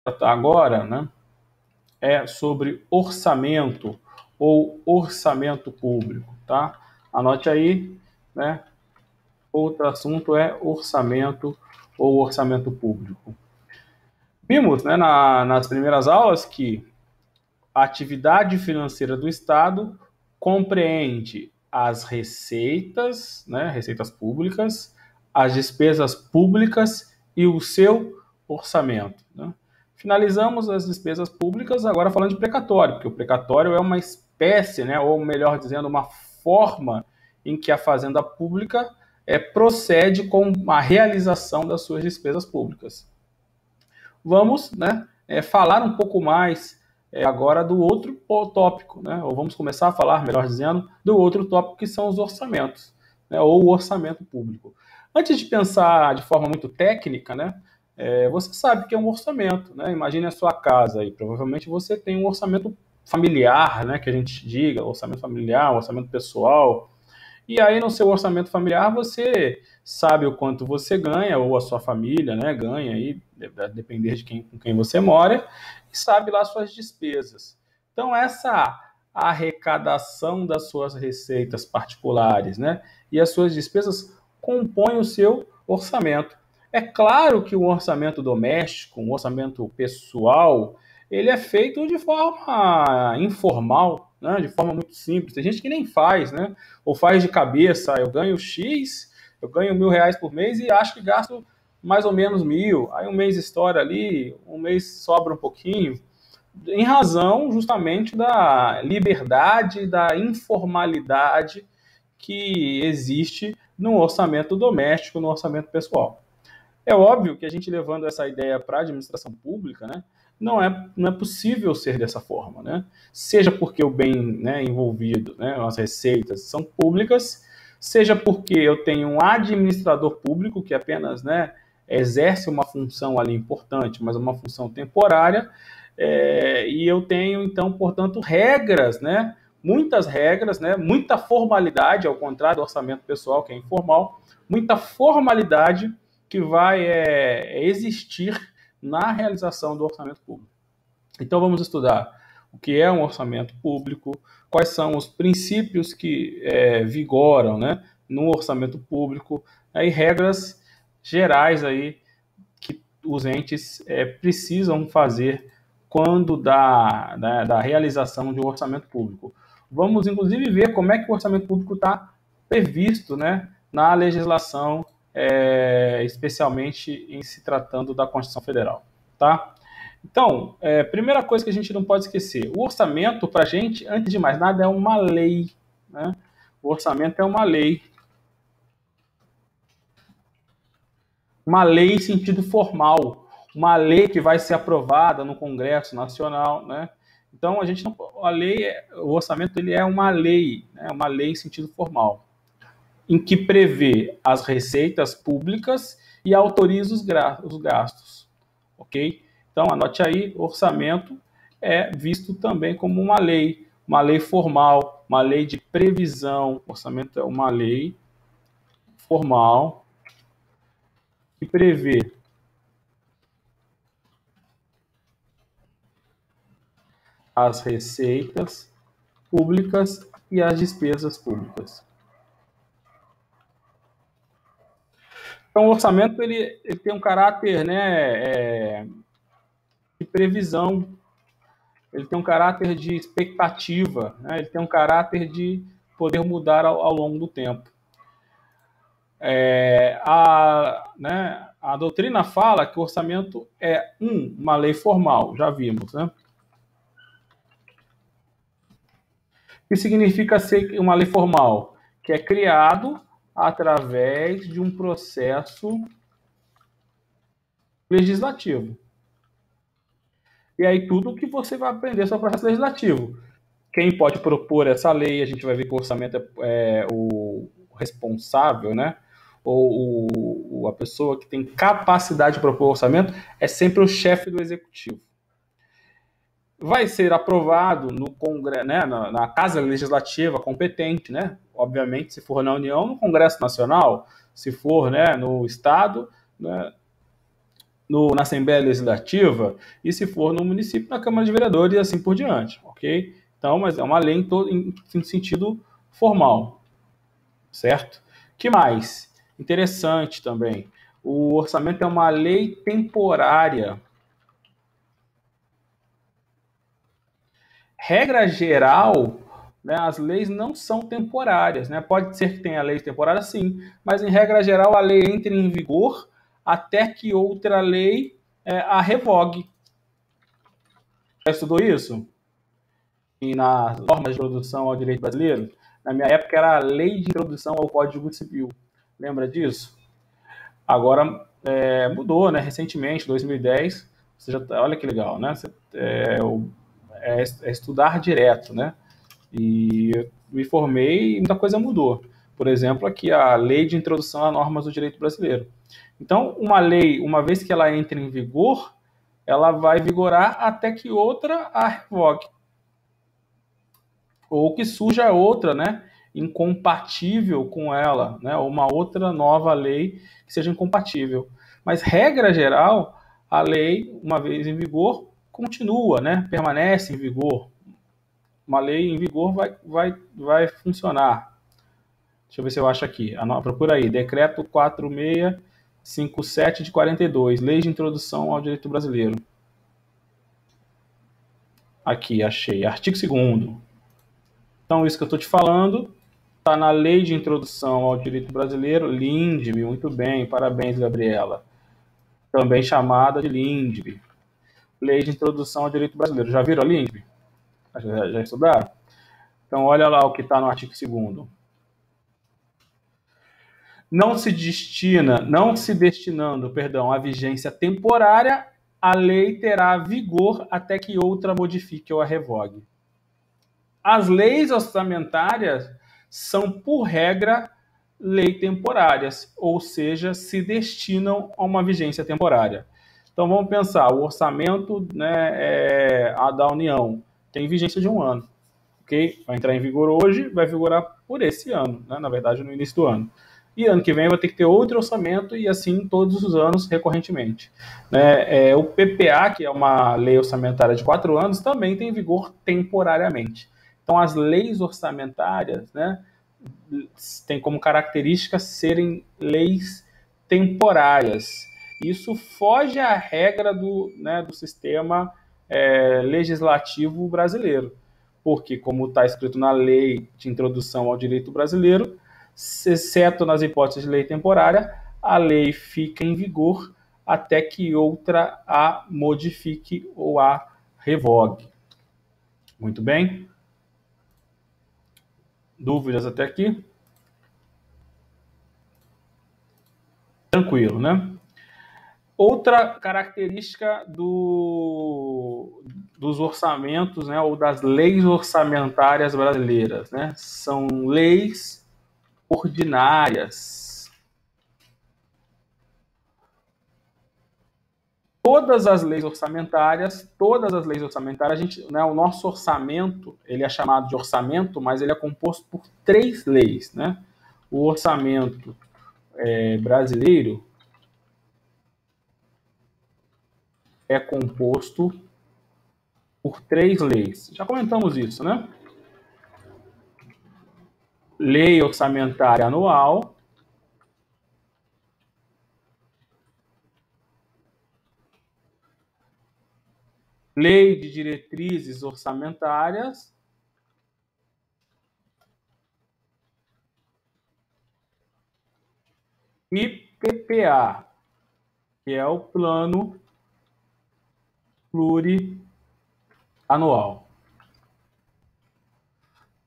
agora, né, é sobre orçamento ou orçamento público, tá? Anote aí, né? Outro assunto é orçamento ou orçamento público. Vimos, né, nas primeiras aulas que a atividade financeira do Estado compreende as receitas, né, receitas públicas, as despesas públicas e o seu orçamento, né? Finalizamos as despesas públicas agora falando de precatório, porque o precatório é uma espécie, né, ou melhor dizendo, uma forma em que a Fazenda Pública procede com a realização das suas despesas públicas. Vamos, né, falar um pouco mais agora do outro tópico, né, ou vamos começar a falar, melhor dizendo, do outro tópico que são os orçamentos, né, ou o orçamento público. Antes de pensar de forma muito técnica, né, você sabe que é um orçamento, né? Imagine a sua casa aí, provavelmente você tem um orçamento familiar, né, que a gente diga, orçamento familiar, orçamento pessoal. E aí no seu orçamento familiar você sabe o quanto você ganha, ou a sua família, né, ganha aí, a depender de com quem você mora, e sabe lá suas despesas. Então essa arrecadação das suas receitas particulares, né, e as suas despesas compõem o seu orçamento. É claro que o orçamento doméstico, um orçamento pessoal, ele é feito de forma informal, né, de forma muito simples. Tem gente que nem faz, né? Ou faz de cabeça, eu ganho X, eu ganho R$ 1.000 por mês e acho que gasto mais ou menos 1.000. Aí um mês estoura ali, um mês sobra um pouquinho, em razão justamente da liberdade, da informalidade que existe no orçamento doméstico, no orçamento pessoal. É óbvio que a gente levando essa ideia para a administração pública, né, não é possível ser dessa forma, né? Seja porque o bem, né, envolvido, né, as receitas são públicas, seja porque eu tenho um administrador público que apenas, né, exerce uma função ali importante, mas uma função temporária, e eu tenho então, portanto, regras, né, muitas regras, né, muita formalidade, ao contrário do orçamento pessoal que é informal, muita formalidade que vai existir na realização do orçamento público. Então vamos estudar o que é um orçamento público, quais são os princípios que vigoram, né, no orçamento público, e regras gerais aí que os entes precisam fazer quando da realização de um orçamento público. Vamos, inclusive, ver como é que o orçamento público está previsto, né, na legislação, especialmente em se tratando da Constituição Federal, tá? Então, primeira coisa que a gente não pode esquecer, o orçamento, para a gente, antes de mais nada, é uma lei, né? O orçamento é uma lei em sentido formal, uma lei que vai ser aprovada no Congresso Nacional, né? Então, a gente não, o orçamento ele é uma lei, né? Uma lei em sentido formal, em que prevê as receitas públicas e autoriza os gastos, ok? Então, anote aí, orçamento é visto também como uma lei formal, uma lei de previsão. Orçamento é uma lei formal que prevê as receitas públicas e as despesas públicas. Então, o orçamento ele tem um caráter, né, de previsão, ele tem um caráter de expectativa, né, ele tem um caráter de poder mudar ao longo do tempo. A doutrina fala que o orçamento é uma lei formal, já vimos, né? O que significa ser uma lei formal? Que é criado através de um processo legislativo. E aí tudo que você vai aprender sobre o processo legislativo. Quem pode propor essa lei, a gente vai ver que o orçamento é o responsável, né? Ou a pessoa que tem capacidade de propor o orçamento é sempre o chefe do executivo. Vai ser aprovado no Congresso, né, na Casa Legislativa competente, né? Obviamente, se for na União, no Congresso Nacional, se for, né, no Estado, né, na Assembleia Legislativa e se for no município, na Câmara de Vereadores e assim por diante, ok? Então, mas é uma lei em sentido formal, certo? Que mais? Interessante também. O orçamento é uma lei temporária. Regra geral, né, as leis não são temporárias, né? Pode ser que tenha lei temporária, sim, mas em regra geral a lei entra em vigor até que outra lei a revogue. Já estudou isso? E nas normas de introdução ao direito brasileiro? Na minha época era a Lei de Introdução ao Código Civil. Lembra disso? Agora mudou, né? Recentemente, 2010. Olha que legal, né? É estudar direto, né? E eu me formei e muita coisa mudou. Por exemplo, aqui a Lei de Introdução a Normas do Direito Brasileiro. Então, uma lei, uma vez que ela entra em vigor, ela vai vigorar até que outra a revogue. Ou que surja outra, né, incompatível com ela, né, ou uma outra nova lei que seja incompatível. Mas, regra geral, a lei, uma vez em vigor, continua, né, permanece em vigor. Uma lei em vigor vai funcionar. Deixa eu ver se eu acho aqui. Procura aí. Decreto 4657 de 42. Lei de Introdução ao Direito Brasileiro. Aqui, achei. Artigo 2º. Então, isso que eu estou te falando está na Lei de Introdução ao Direito Brasileiro, LINDB. Muito bem. Parabéns, Gabriela. Também chamada de LINDB. Lei de Introdução ao Direito Brasileiro. Já viram a LINDB? Já estudaram? Então, olha lá o que está no artigo 2º. Não se destinando, à vigência temporária, a lei terá vigor até que outra modifique ou a revogue. As leis orçamentárias são, por regra, lei temporárias, ou seja, se destinam a uma vigência temporária. Então vamos pensar, o orçamento, né, da União tem vigência de 1 ano. Okay? Vai entrar em vigor hoje, vai vigorar por esse ano, né? Na verdade no início do ano. E ano que vem vai ter que ter outro orçamento e assim todos os anos recorrentemente. O PPA, que é uma lei orçamentária de 4 anos, também tem vigor temporariamente. Então as leis orçamentárias, né, têm como característica serem leis temporárias. Isso foge à regra do sistema legislativo brasileiro. Porque, como está escrito na Lei de Introdução ao Direito Brasileiro, exceto nas hipóteses de lei temporária, a lei fica em vigor até que outra a modifique ou a revogue. Muito bem? Dúvidas até aqui? Tranquilo, né? Outra característica dos orçamentos, né, ou das leis orçamentárias brasileiras, né, são leis ordinárias. Todas as leis orçamentárias, o nosso orçamento, ele é chamado de orçamento, mas ele é composto por 3 leis, né? O orçamento brasileiro é composto por 3 leis. Já comentamos isso, né? Lei orçamentária anual, lei de diretrizes orçamentárias e PPA, que é o plano plurianual.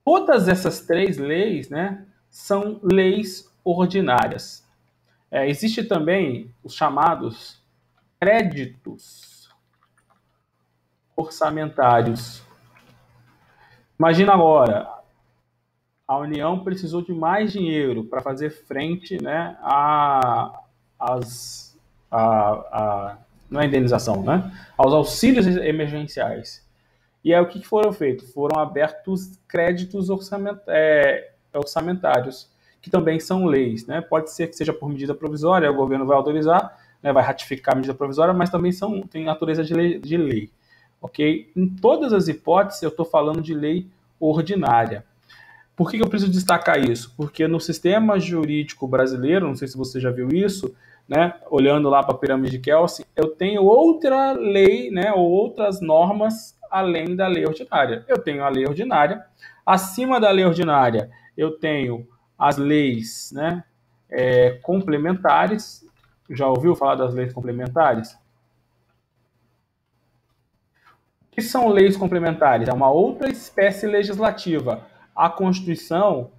Todas essas 3 leis, né, são leis ordinárias. Existe também os chamados créditos orçamentários. Imagina agora, a União precisou de mais dinheiro para fazer frente, né, não é indenização, né, aos auxílios emergenciais. E aí o que foram feitos? Foram abertos créditos orçamentários, que também são leis, né? Pode ser que seja por medida provisória, o governo vai autorizar, né, vai ratificar a medida provisória, mas também tem natureza de lei, ok? Em todas as hipóteses, eu estou falando de lei ordinária. Por que eu preciso destacar isso? Porque no sistema jurídico brasileiro, não sei se você já viu isso, né, olhando lá para a pirâmide de Kelsen, eu tenho outra lei, né, ou outras normas além da lei ordinária. Eu tenho a lei ordinária, acima da lei ordinária eu tenho as leis, né, complementares. Já ouviu falar das leis complementares? O que são leis complementares? É uma outra espécie legislativa. A Constituição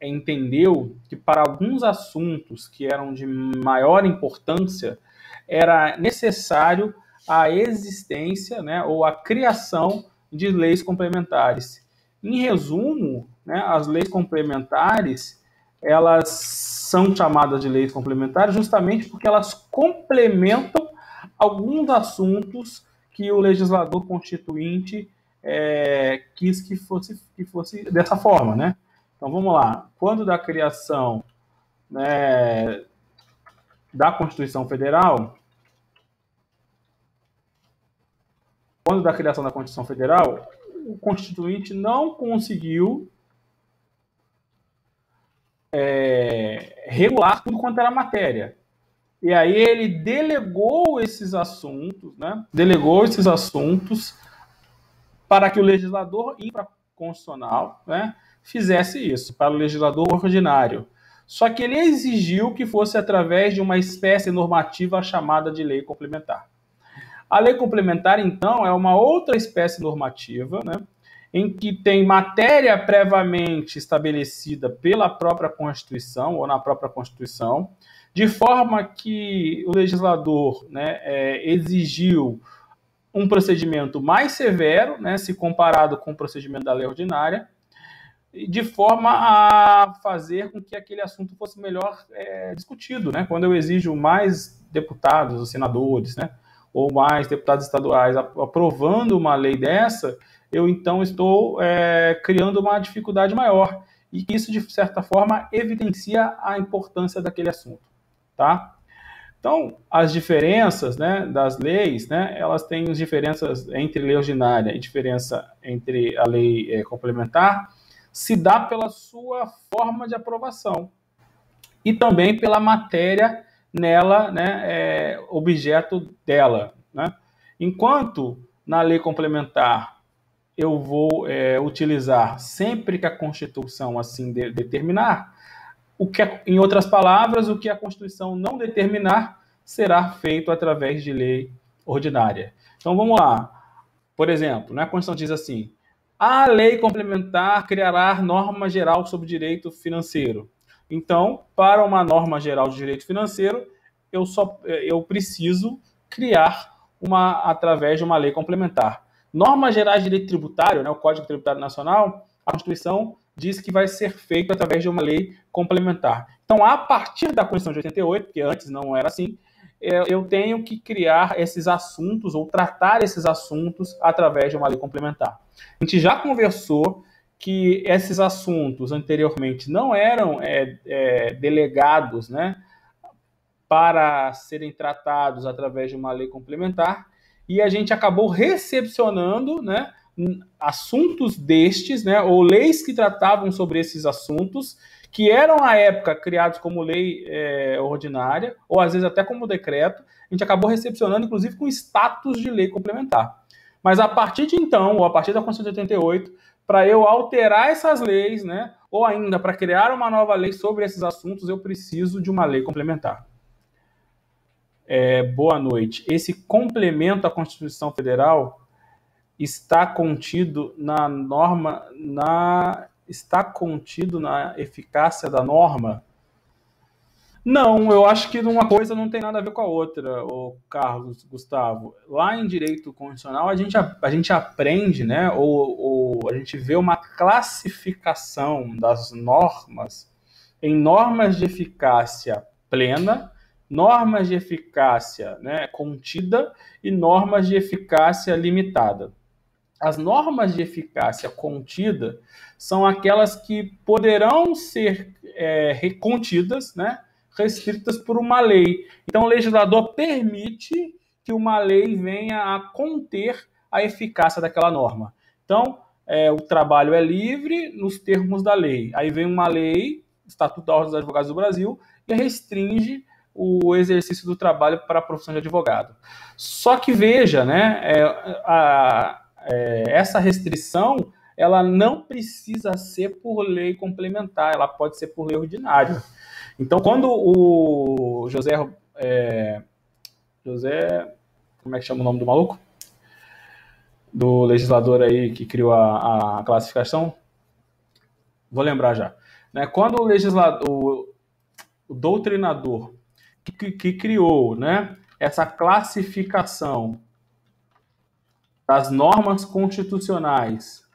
entendeu que para alguns assuntos que eram de maior importância, era necessário a existência, né, ou a criação de leis complementares. Em resumo, né, as leis complementares, elas são chamadas de leis complementares justamente porque elas complementam alguns assuntos que o legislador constituinte quis que fosse dessa forma, né? Então vamos lá. Quando da criação, né, da Constituição Federal, o constituinte não conseguiu regular tudo quanto era matéria. E aí ele delegou esses assuntos, né? Delegou esses assuntos para que o legislador infraconstitucional, né, fizesse isso, para o legislador ordinário. Só que ele exigiu que fosse através de uma espécie normativa chamada de lei complementar. A lei complementar, então, é uma outra espécie normativa, né, em que tem matéria previamente estabelecida pela própria Constituição ou na própria Constituição, de forma que o legislador, né, exigiu um procedimento mais severo, né, se comparado com o procedimento da lei ordinária, de forma a fazer com que aquele assunto fosse melhor discutido, né? Quando eu exijo mais deputados, os senadores, né, ou mais deputados estaduais aprovando uma lei dessa, eu então estou criando uma dificuldade maior, e que isso, de certa forma, evidencia a importância daquele assunto, tá? Então, as diferenças, né, das leis, né, elas têm as diferenças entre lei ordinária e diferença entre a lei complementar, se dá pela sua forma de aprovação e também pela matéria nela, né, objeto dela, né? Enquanto na lei complementar eu vou utilizar sempre que a Constituição assim determinar, em outras palavras, o que a Constituição não determinar será feito através de lei ordinária. Então vamos lá. Por exemplo, né, a Constituição diz assim: a lei complementar criará norma geral sobre direito financeiro. Então, para uma norma geral de direito financeiro, eu preciso criar através de uma lei complementar. Normas gerais de direito tributário, né, o Código Tributário Nacional, a Constituição diz que vai ser feito através de uma lei complementar. Então, a partir da Constituição de 88, porque antes não era assim, eu tenho que criar esses assuntos ou tratar esses assuntos através de uma lei complementar. A gente já conversou que esses assuntos anteriormente não eram delegados, né, para serem tratados através de uma lei complementar, e a gente acabou recepcionando, né, assuntos destes, né, ou leis que tratavam sobre esses assuntos, que eram, à época, criados como lei ordinária, ou às vezes até como decreto, a gente acabou recepcionando, inclusive, com status de lei complementar. Mas a partir de então, ou a partir da Constituição de 88, para eu alterar essas leis, né, ou ainda para criar uma nova lei sobre esses assuntos, eu preciso de uma lei complementar. Boa noite. Esse complemento à Constituição Federal está contido na norma, está contido na eficácia da norma? Não, eu acho que uma coisa não tem nada a ver com a outra, o Carlos, Gustavo. Lá em direito constitucional a gente aprende, né, ou a gente vê uma classificação das normas em normas de eficácia plena, normas de eficácia, né, contida e normas de eficácia limitada. As normas de eficácia contida são aquelas que poderão ser contidas, né, restritas por uma lei. Então, o legislador permite que uma lei venha a conter a eficácia daquela norma. Então, o trabalho é livre nos termos da lei. Aí vem uma lei, Estatuto da Ordem dos Advogados do Brasil, que restringe o exercício do trabalho para a profissão de advogado. Só que veja, né, essa restrição ela não precisa ser por lei complementar, ela pode ser por lei ordinária. Então, quando o José, como é que chama o nome do maluco? Do legislador aí que criou a classificação? Vou lembrar já. Né? Quando o doutrinador que criou, né, essa classificação das normas constitucionais,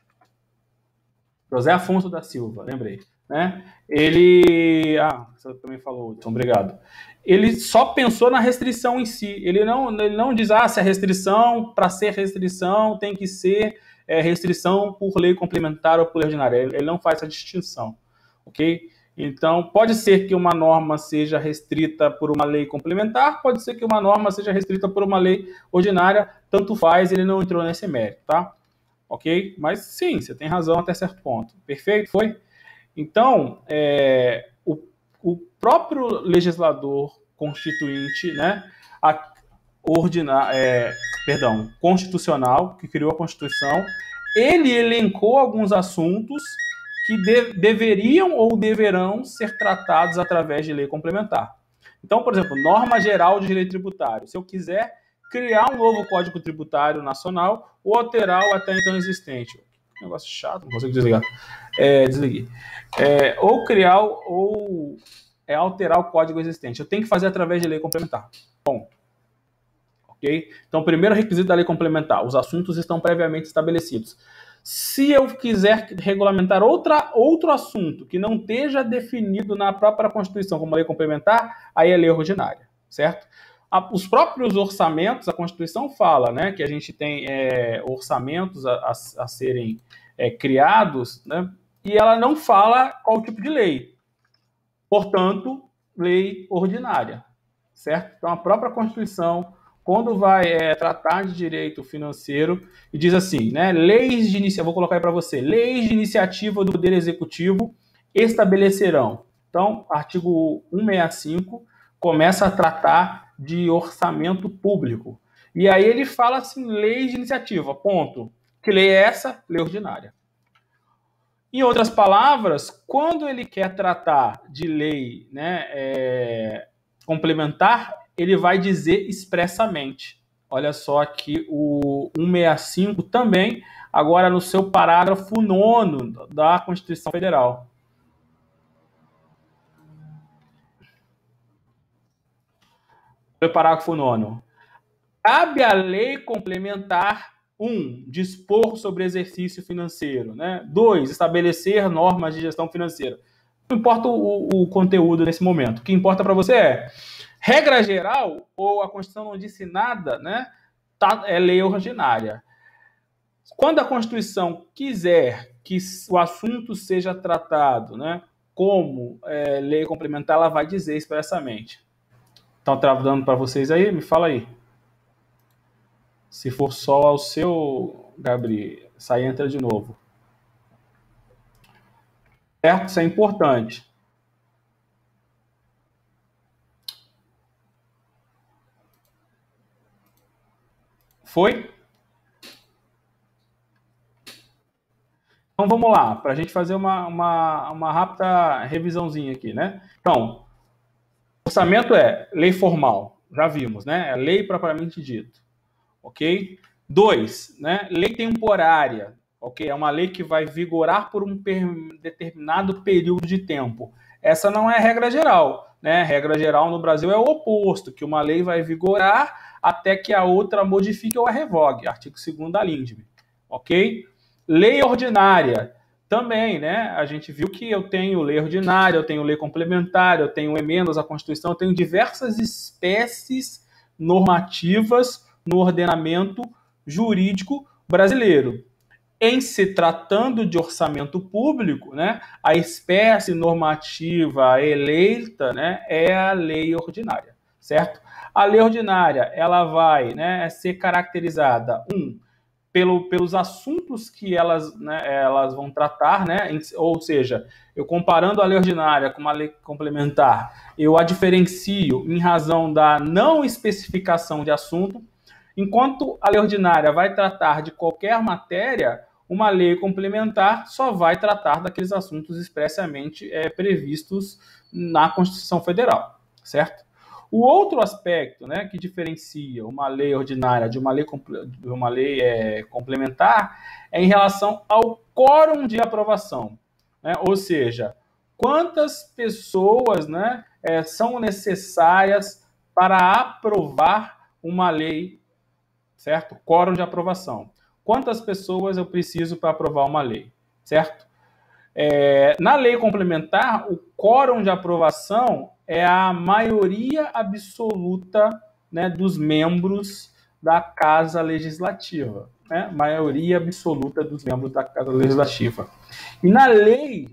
José Afonso da Silva, lembrei, né? Ele, você também falou, então, obrigado. Ele só pensou na restrição em si. Ele não diz, se a restrição, para ser restrição, tem que ser restrição por lei complementar ou por lei ordinária. Ele não faz essa distinção, ok? Então, pode ser que uma norma seja restrita por uma lei complementar, pode ser que uma norma seja restrita por uma lei ordinária, tanto faz, ele não entrou nesse mérito, tá? Ok? Mas sim, você tem razão até certo ponto. Perfeito? Foi? Então, o próprio legislador constituinte, né, constitucional, que criou a Constituição, ele elencou alguns assuntos que deveriam ou deverão ser tratados através de lei complementar. Então, por exemplo, norma geral de direito tributário. Se eu quiser criar um novo Código Tributário Nacional ou alterar o até então existente. Negócio chato, não consigo desligar. Desliguei. Ou criar ou alterar o código existente. Eu tenho que fazer através de lei complementar. Bom. Ok? Então, primeiro requisito da lei complementar. Os assuntos estão previamente estabelecidos. Se eu quiser regulamentar outro assunto que não esteja definido na própria Constituição como lei complementar, aí é lei ordinária, certo? Os próprios orçamentos, a Constituição fala, né, que a gente tem orçamentos a serem criados, né, e ela não fala qual tipo de lei. Portanto, lei ordinária, certo? Então, a própria Constituição, quando vai tratar de direito financeiro, e diz assim, né, leis de iniciativa, vou colocar aí para você, leis de iniciativa do Poder Executivo estabelecerão. Então, artigo 165 começa a tratar de orçamento público. E aí ele fala assim, leis de iniciativa, ponto. Que lei é essa? Lei ordinária. Em outras palavras, quando ele quer tratar de lei, né, complementar, ele vai dizer expressamente. Olha só aqui o 165 também, agora no seu parágrafo 9º da Constituição Federal. O parágrafo 9º. Cabe à lei complementar 1. Dispor sobre exercício financeiro. Né? 2. Estabelecer normas de gestão financeira. Não importa o conteúdo nesse momento. O que importa para você é regra geral, ou a Constituição não disse nada, né? É lei ordinária. Quando a Constituição quiser que o assunto seja tratado, né, como lei complementar, ela vai dizer expressamente. Estão travando para vocês aí? Me fala aí. Se for só ao seu, Gabriel, sai e entra de novo. Certo? Isso é importante. Foi? Então vamos lá, para a gente fazer uma rápida revisãozinha aqui, né? Então, orçamento é lei formal, já vimos, né? É lei propriamente dito, ok? 2, né? Lei temporária, ok? É uma lei que vai vigorar por um determinado período de tempo. Essa não é regra geral, né? Regra geral no Brasil é o oposto, que uma lei vai vigorar até que a outra modifique ou a revogue, artigo 2º da LINDB, ok? Lei ordinária, também, né? A gente viu que eu tenho lei ordinária, eu tenho lei complementar, eu tenho emendas à Constituição, eu tenho diversas espécies normativas no ordenamento jurídico brasileiro. em se tratando de orçamento público, né, a espécie normativa eleita, né, é a lei ordinária, certo? A lei ordinária, ela vai, né, ser caracterizada, pelos assuntos que elas vão tratar, né? Ou seja, eu comparando a lei ordinária com uma lei complementar, eu a diferencio em razão da não especificação de assunto, enquanto a lei ordinária vai tratar de qualquer matéria, uma lei complementar só vai tratar daqueles assuntos expressamente previstos na Constituição Federal, certo? O outro aspecto, né, que diferencia uma lei ordinária de uma lei complementar é em relação ao quórum de aprovação, né? Ou seja, quantas pessoas, né, são necessárias para aprovar uma lei, certo? Quórum de aprovação. Quantas pessoas eu preciso para aprovar uma lei, certo? Na lei complementar, o quórum de aprovação é a maioria absoluta, né, dos membros da Casa Legislativa. Né? Maioria absoluta dos membros da Casa Legislativa. E na lei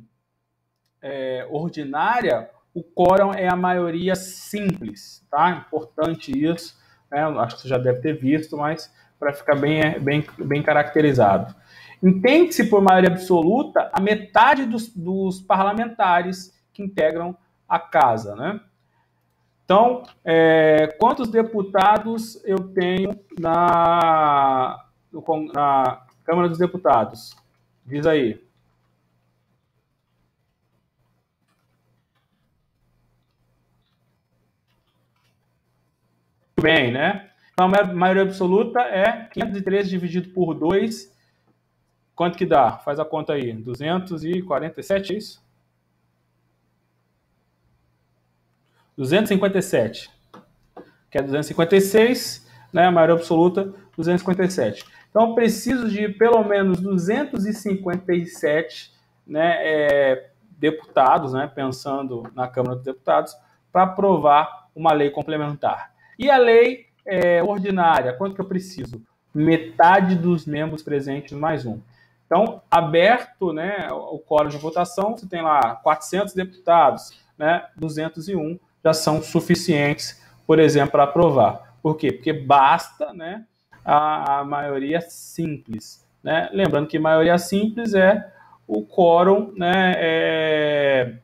ordinária, o quórum é a maioria simples. Tá? Importante isso. Né? Acho que você já deve ter visto, mas para ficar bem caracterizado. Entende-se por maioria absoluta a metade dos parlamentares que integram a casa, né? Então, quantos deputados eu tenho na Câmara dos Deputados? Diz aí. Muito bem, né? Então, a maioria absoluta é 513 dividido por 2. Quanto que dá? Faz a conta aí. 247, é isso? 257. Que é 256, né? A maioria absoluta, 257. Então, eu preciso de pelo menos 257, né, deputados, né, pensando na Câmara dos Deputados, para aprovar uma lei complementar. E a lei ordinária, quanto que eu preciso? Metade dos membros presentes mais um. Então, aberto, né, o quórum de votação, você tem lá 400 deputados, né, 201 já são suficientes, por exemplo, para aprovar. Por quê? Porque basta, né, a maioria simples. Né? Lembrando que maioria simples é o quórum, né,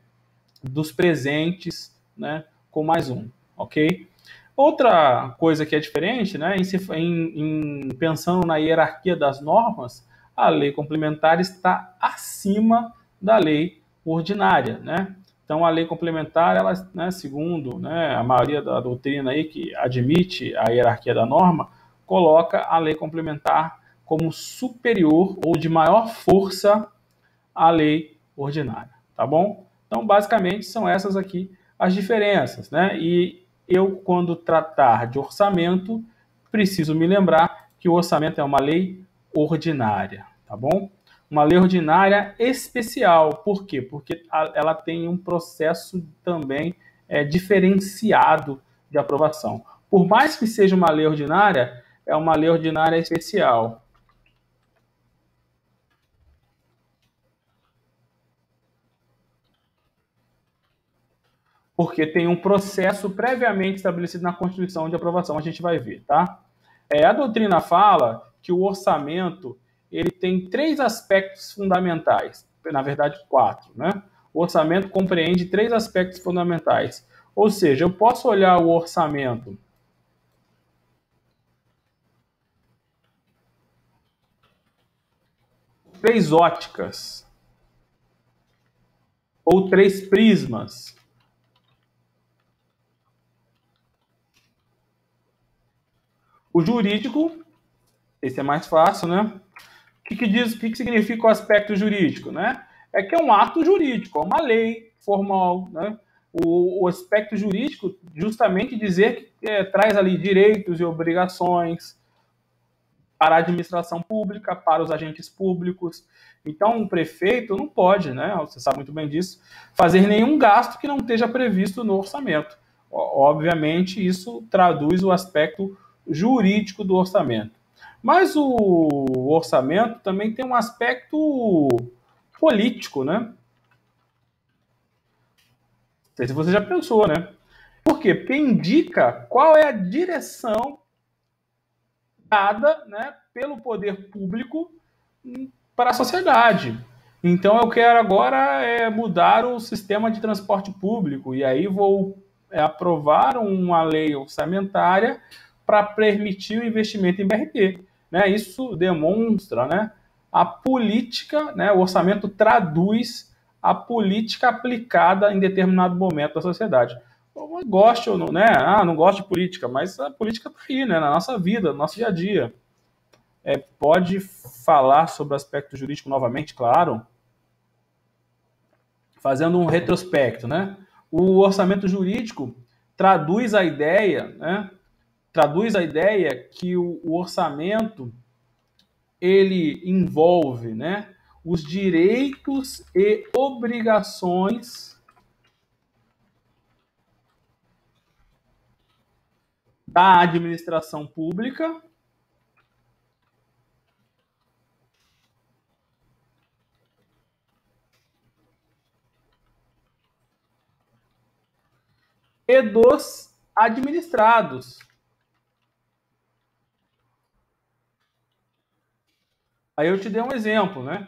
dos presentes, né, com mais um, ok? Outra coisa que é diferente, né, pensando na hierarquia das normas, a lei complementar está acima da lei ordinária, né? Então, a lei complementar, ela, né, segundo, né, a maioria da doutrina aí que admite a hierarquia da norma, coloca a lei complementar como superior ou de maior força à lei ordinária, tá bom? Então, basicamente, são essas aqui as diferenças, né? E eu, quando tratar de orçamento, preciso me lembrar que o orçamento é uma lei ordinária, tá bom? Uma lei ordinária especial. Por quê? Porque ela tem um processo também diferenciado de aprovação. Por mais que seja uma lei ordinária, é uma lei ordinária especial. Porque tem um processo previamente estabelecido na Constituição de aprovação, a gente vai ver, tá? A doutrina fala que o orçamento ele tem 3 aspectos fundamentais, na verdade 4, né? O orçamento compreende 3 aspectos fundamentais. Ou seja, eu posso olhar o orçamento por 3 óticas ou 3 prismas. O jurídico, esse é mais fácil, né? O que significa o aspecto jurídico, né? É que é um ato jurídico, é uma lei formal, né? O aspecto jurídico, justamente dizer que traz ali direitos e obrigações para a administração pública, para os agentes públicos. Então, um prefeito não pode, né? Você sabe muito bem disso, fazer nenhum gasto que não esteja previsto no orçamento. Obviamente, isso traduz o aspecto jurídico do orçamento. Mas o orçamento também tem um aspecto político, né? Não sei se você já pensou, né? Por quê? Porque indica qual é a direção dada, né, pelo poder público para a sociedade. Então eu quero agora mudar o sistema de transporte público e aí vou aprovar uma lei orçamentária para permitir o investimento em BRT. Né? Isso demonstra, né, a política, né, o orçamento traduz a política aplicada em determinado momento da sociedade. Goste ou não, né? Não gosto de política, mas a política está aí, né, na nossa vida, no nosso dia a dia. Pode falar sobre o aspecto jurídico novamente, claro, fazendo um retrospecto, né? O orçamento jurídico traduz a ideia, né? Traduz a ideia que o orçamento ele envolve, né, os direitos e obrigações da administração pública e dos administrados. Aí eu te dei um exemplo, né?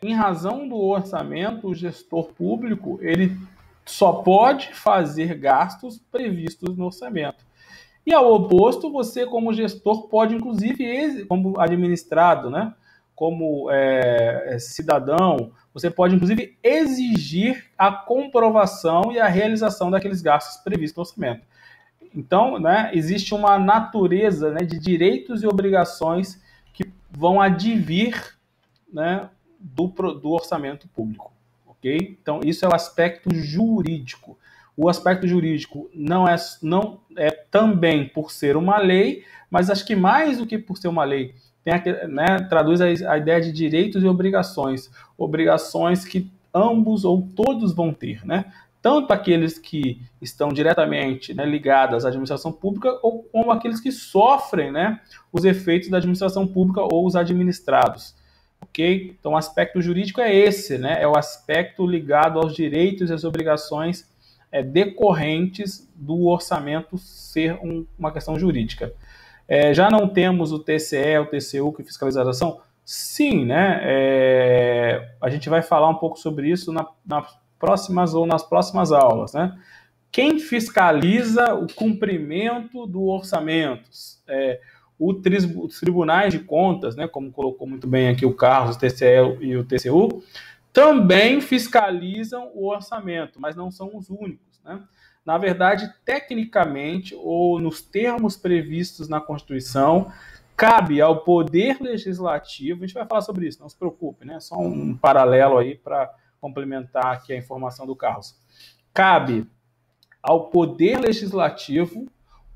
Em razão do orçamento, o gestor público ele só pode fazer gastos previstos no orçamento. E ao oposto, você como gestor pode, inclusive, como administrado, né? Como cidadão, você pode, inclusive, exigir a comprovação e a realização daqueles gastos previstos no orçamento. Então, né, existe uma natureza, né, de direitos e obrigações que vão advir, né, do orçamento público. Ok? Então, isso é o aspecto jurídico. O aspecto jurídico não é também por ser uma lei, mas acho que mais do que por ser uma lei, traduz a ideia de direitos e obrigações. Obrigações que ambos ou todos vão ter, né? Tanto aqueles que estão diretamente, né, ligados à administração pública, ou como aqueles que sofrem, né, os efeitos da administração pública ou os administrados. Ok? Então, o aspecto jurídico é esse, né? É o aspecto ligado aos direitos e às obrigações decorrentes do orçamento ser uma questão jurídica. Já não temos o TCE, o TCU, que fiscalização? Sim, né? A gente vai falar um pouco sobre isso nas próximas aulas, né? Quem fiscaliza o cumprimento do orçamento? Os tribunais de contas, né, como colocou muito bem aqui o Carlos, o TCE e o TCU, também fiscalizam o orçamento, mas não são os únicos, né? Na verdade, tecnicamente, ou nos termos previstos na Constituição, cabe ao Poder Legislativo, a gente vai falar sobre isso, não se preocupe, né? Só um paralelo aí para complementar aqui a informação do Carlos. Cabe ao Poder Legislativo,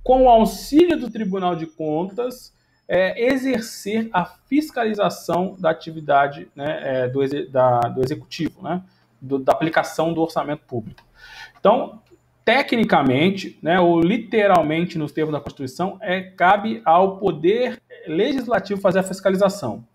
com o auxílio do Tribunal de Contas, exercer a fiscalização da atividade, né, do Executivo, né, da aplicação do orçamento público. Então, tecnicamente, né, ou literalmente nos termos da Constituição, cabe ao Poder Legislativo fazer a fiscalização.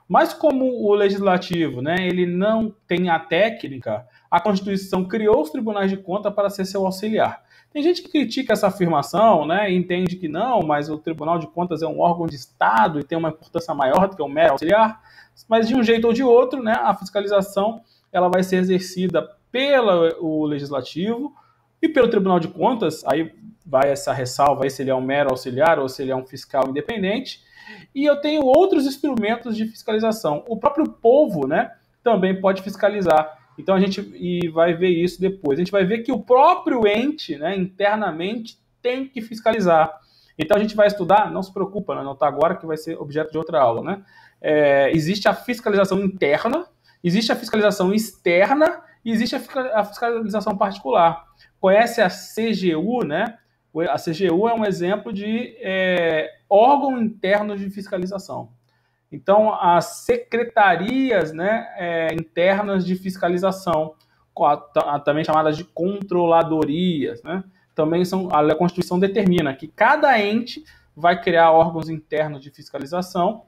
Mas como o Legislativo, né, ele não tem a técnica, a Constituição criou os tribunais de contas para ser seu auxiliar. Tem gente que critica essa afirmação, né, e entende que não, mas o Tribunal de Contas é um órgão de Estado e tem uma importância maior do que o mero auxiliar. Mas de um jeito ou de outro, né, a fiscalização ela vai ser exercida pelo Legislativo e pelo Tribunal de Contas. Aí vai essa ressalva aí se ele é um mero auxiliar ou se ele é um fiscal independente. E eu tenho outros instrumentos de fiscalização. O próprio povo, né, também pode fiscalizar. Então a gente vai ver isso depois. A gente vai ver que o próprio ente, né, internamente, tem que fiscalizar. Então a gente vai estudar, não se preocupa, não está agora que vai ser objeto de outra aula, né? Existe a fiscalização interna, existe a fiscalização externa e existe a fiscalização particular. Conhece a CGU, né? A CGU é um exemplo de órgão interno de fiscalização. Então, as secretarias, né, internas de fiscalização, também chamadas de controladorias, né, também a Constituição determina que cada ente vai criar órgãos internos de fiscalização.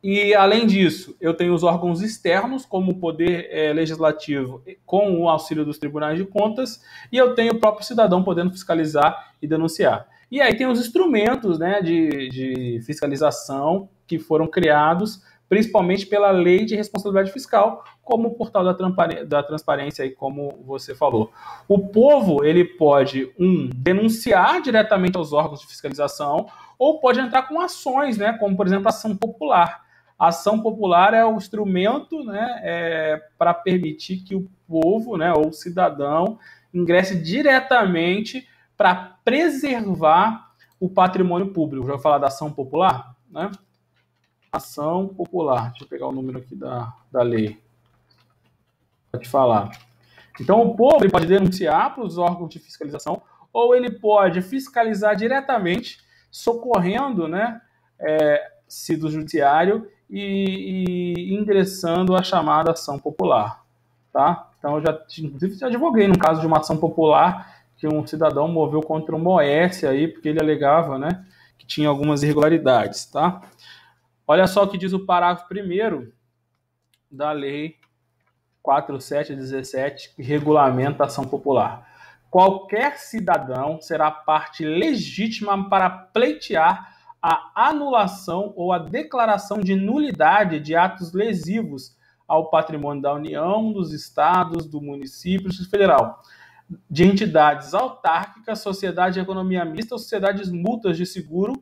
E, além disso, eu tenho os órgãos externos, como o Poder Legislativo, com o auxílio dos tribunais de contas, e eu tenho o próprio cidadão podendo fiscalizar e denunciar. E aí tem os instrumentos, né, de fiscalização que foram criados, principalmente pela Lei de Responsabilidade Fiscal, como o Portal da Transparência, aí, como você falou. O povo, ele pode, denunciar diretamente aos órgãos de fiscalização, ou pode entrar com ações, né, como, por exemplo, a ação popular. A ação popular é o instrumento, né, para permitir que o povo, né, ou o cidadão, ingresse diretamente para preservar o patrimônio público. Já vou falar da ação popular, né? Ação popular. Deixa eu pegar o número aqui da lei. Pode falar. Então, o povo ele pode denunciar para os órgãos de fiscalização, ou ele pode fiscalizar diretamente, socorrendo, né, se do judiciário e ingressando a chamada ação popular, tá? Então, eu inclusive, já advoguei no caso de uma ação popular que um cidadão moveu contra uma OS aí, porque ele alegava, né, que tinha algumas irregularidades, tá? Olha só o que diz o parágrafo 1º da Lei 4717, que regulamenta a ação popular. Qualquer cidadão será parte legítima para pleitear a anulação ou a declaração de nulidade de atos lesivos ao patrimônio da União, dos estados, do município e federal, de entidades autárquicas, sociedade de economia mista ou sociedades mútuas de seguro,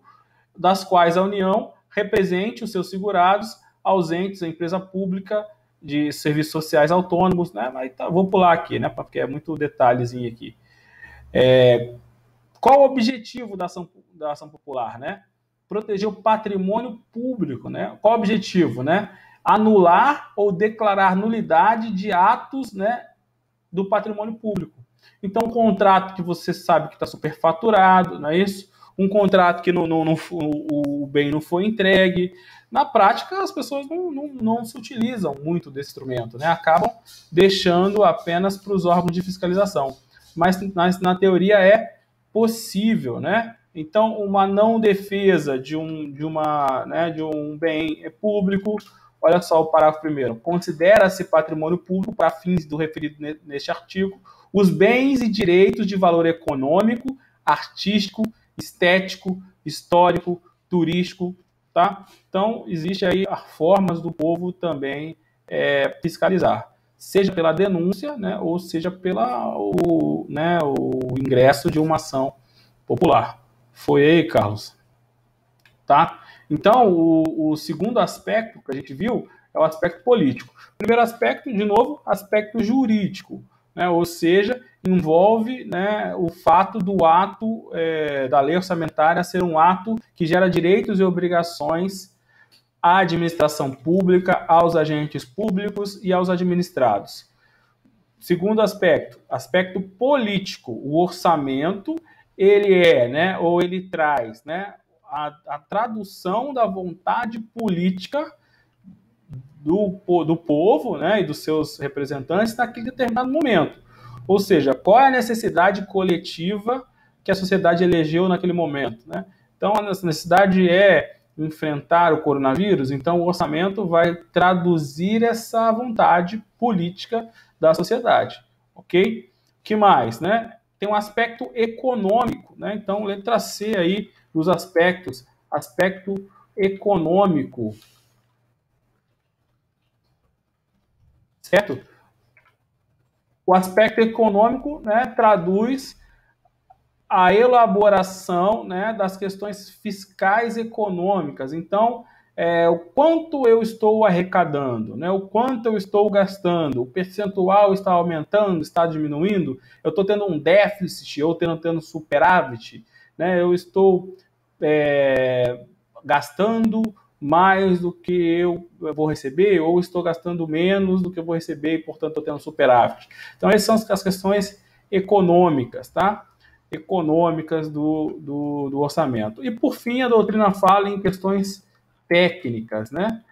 das quais a União represente os seus segurados, ausentes, a empresa pública de serviços sociais autônomos, né? Mas vou pular aqui, né? Porque é muito detalhezinho aqui. Qual o objetivo da ação popular, né? Proteger o patrimônio público, né? Qual o objetivo, né? Anular ou declarar nulidade de atos, né, do patrimônio público. Então, um contrato que você sabe que está superfaturado, não é isso? Um contrato que o bem não foi entregue. Na prática, as pessoas não se utilizam muito desse instrumento, né? Acabam deixando apenas para os órgãos de fiscalização. Mas na teoria é possível, né? Então, uma não defesa de um bem público, olha só o parágrafo 1º, considera-se patrimônio público para fins do referido neste artigo os bens e direitos de valor econômico, artístico, estético, histórico, turístico, tá? Então, existe aí formas do povo também fiscalizar, seja pela denúncia, né, ou seja o ingresso de uma ação popular. Foi aí, Carlos? Tá? Então, o segundo aspecto que a gente viu é o aspecto político. O primeiro aspecto, de novo, aspecto jurídico, né? Ou seja, envolve, né, o fato do ato da lei orçamentária ser um ato que gera direitos e obrigações à administração pública, aos agentes públicos e aos administrados. Segundo aspecto político, o orçamento, ele né, ou ele traz, né, a tradução da vontade política do povo, né, e dos seus representantes naquele determinado momento. Ou seja, qual é a necessidade coletiva que a sociedade elegeu naquele momento, né? Então, a necessidade é enfrentar o coronavírus, então o orçamento vai traduzir essa vontade política da sociedade, ok? O que mais, né? Tem um aspecto econômico, né? Então, letra C aí dos aspecto econômico, certo? O aspecto econômico, né, traduz a elaboração, né, das questões fiscais e econômicas. Então, o quanto eu estou arrecadando, né, o quanto eu estou gastando, o percentual está aumentando, está diminuindo, eu estou tendo um déficit, eu estou tendo superávit, né, eu estou gastando mais do que eu vou receber, ou estou gastando menos do que eu vou receber e, portanto, estou tendo superávit. Então, essas são as questões econômicas, tá? Econômicas do orçamento. E, por fim, a doutrina fala em questões técnicas, né?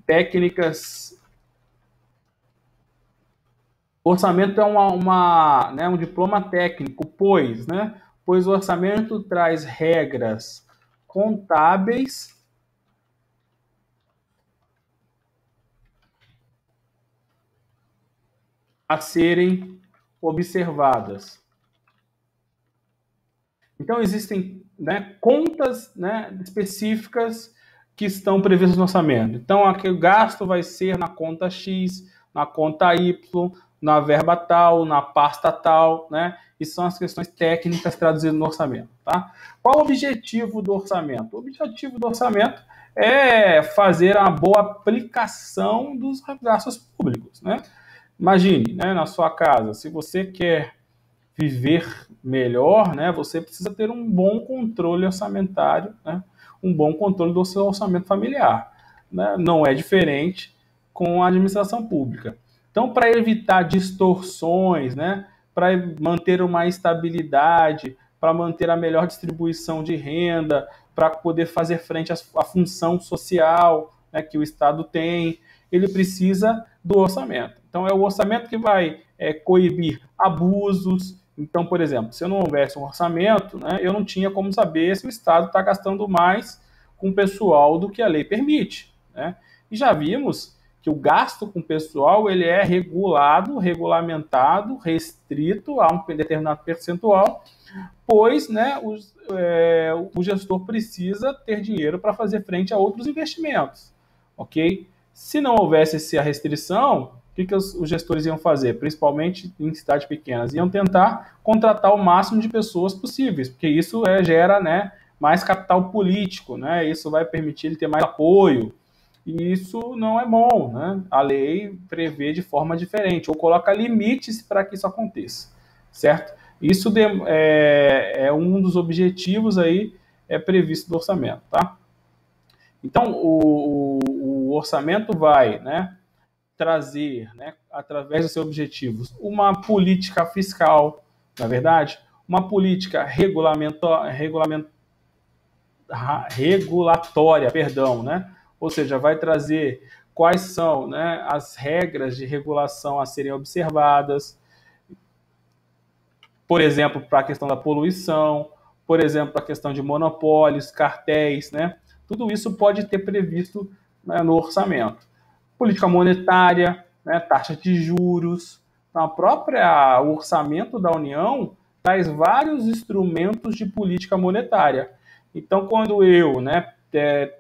Técnicas. O orçamento é um diploma técnico, pois o orçamento traz regras contábeis a serem observadas. Então, existem, né, contas, né, específicas que estão previstas no orçamento. Então, aqui o gasto vai ser na conta X, na conta Y, na verba tal, na pasta tal, né? E são as questões técnicas traduzidas no orçamento, tá? Qual o objetivo do orçamento? O objetivo do orçamento é fazer uma boa aplicação dos gastos públicos, né? Imagine, né, na sua casa, se você quer viver melhor, né, você precisa ter um bom controle orçamentário, né, um bom controle do seu orçamento familiar. Né? Não é diferente com a administração pública. Então, para evitar distorções, né, para manter uma estabilidade, para manter a melhor distribuição de renda, para poder fazer frente à função social, né, que o Estado tem, ele precisa do orçamento. Então, é o orçamento que vai coibir abusos. Então, por exemplo, se eu não houvesse um orçamento, né, eu não tinha como saber se o Estado está gastando mais com pessoal do que a lei permite. Né? E já vimos que o gasto com pessoal ele é regulado, regulamentado, restrito a um determinado percentual, pois, né, o gestor precisa ter dinheiro para fazer frente a outros investimentos, ok? Se não houvesse essa restrição, o que os gestores iam fazer? Principalmente em cidades pequenas, iam tentar contratar o máximo de pessoas possíveis, porque isso gera, né, mais capital político, né? Isso vai permitir ele ter mais apoio, e isso não é bom, né? A lei prevê de forma diferente, ou coloca limites para que isso aconteça, certo? Isso é um dos objetivos aí previsto do orçamento, tá? Então, o orçamento vai, né, trazer, né, através dos seus objetivos, uma política fiscal, na verdade, uma política regulatória, perdão, né? Ou seja, vai trazer quais são, né, as regras de regulação a serem observadas, por exemplo, para a questão da poluição, por exemplo, para a questão de monopólios, cartéis, né? Tudo isso pode ter previsto, né, no orçamento. Política monetária, né, taxa de juros. Então, o orçamento da União traz vários instrumentos de política monetária. Então, quando eu, né,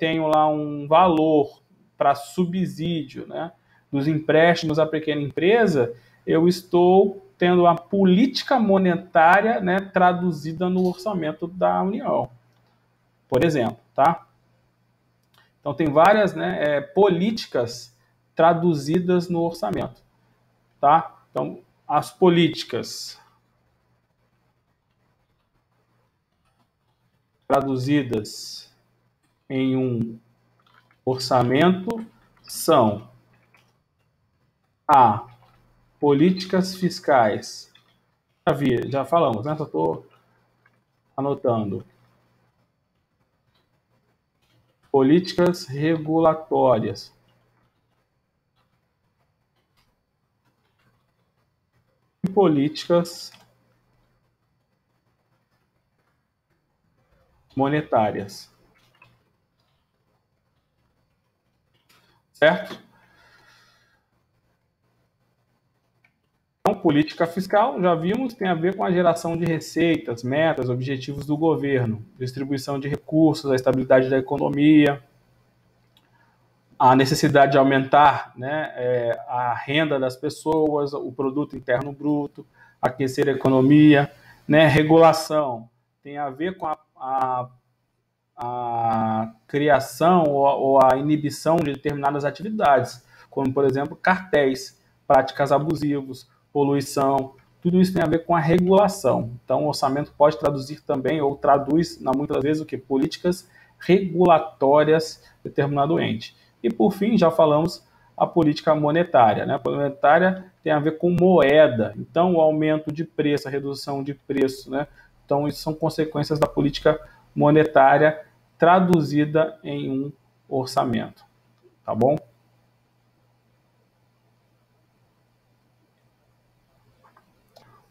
tenho lá um valor para subsídio, né, dos empréstimos à pequena empresa, eu estou tendo uma política monetária, né, traduzida no orçamento da União, por exemplo, tá? Então tem várias, né, políticas traduzidas no orçamento, tá? Então as políticas traduzidas em um orçamento são a políticas fiscais. Já falamos, né? Só estou anotando. Políticas regulatórias. E políticas monetárias. Certo? Então, política fiscal, já vimos, tem a ver com a geração de receitas, metas, objetivos do governo, distribuição de recursos, a estabilidade da economia, a necessidade de aumentar, né, a renda das pessoas, o produto interno bruto, aquecer a economia, né, regulação, tem a ver com a criação ou a inibição de determinadas atividades, como, por exemplo, cartéis, práticas abusivas, poluição, tudo isso tem a ver com a regulação. Então, o orçamento pode traduzir também, ou traduz, muitas vezes, o que? Políticas regulatórias de determinado ente. E, por fim, já falamos a política monetária. Né? A política monetária tem a ver com moeda. Então, o aumento de preço, a redução de preço, né? Então, isso são consequências da política monetária traduzida em um orçamento. Tá bom?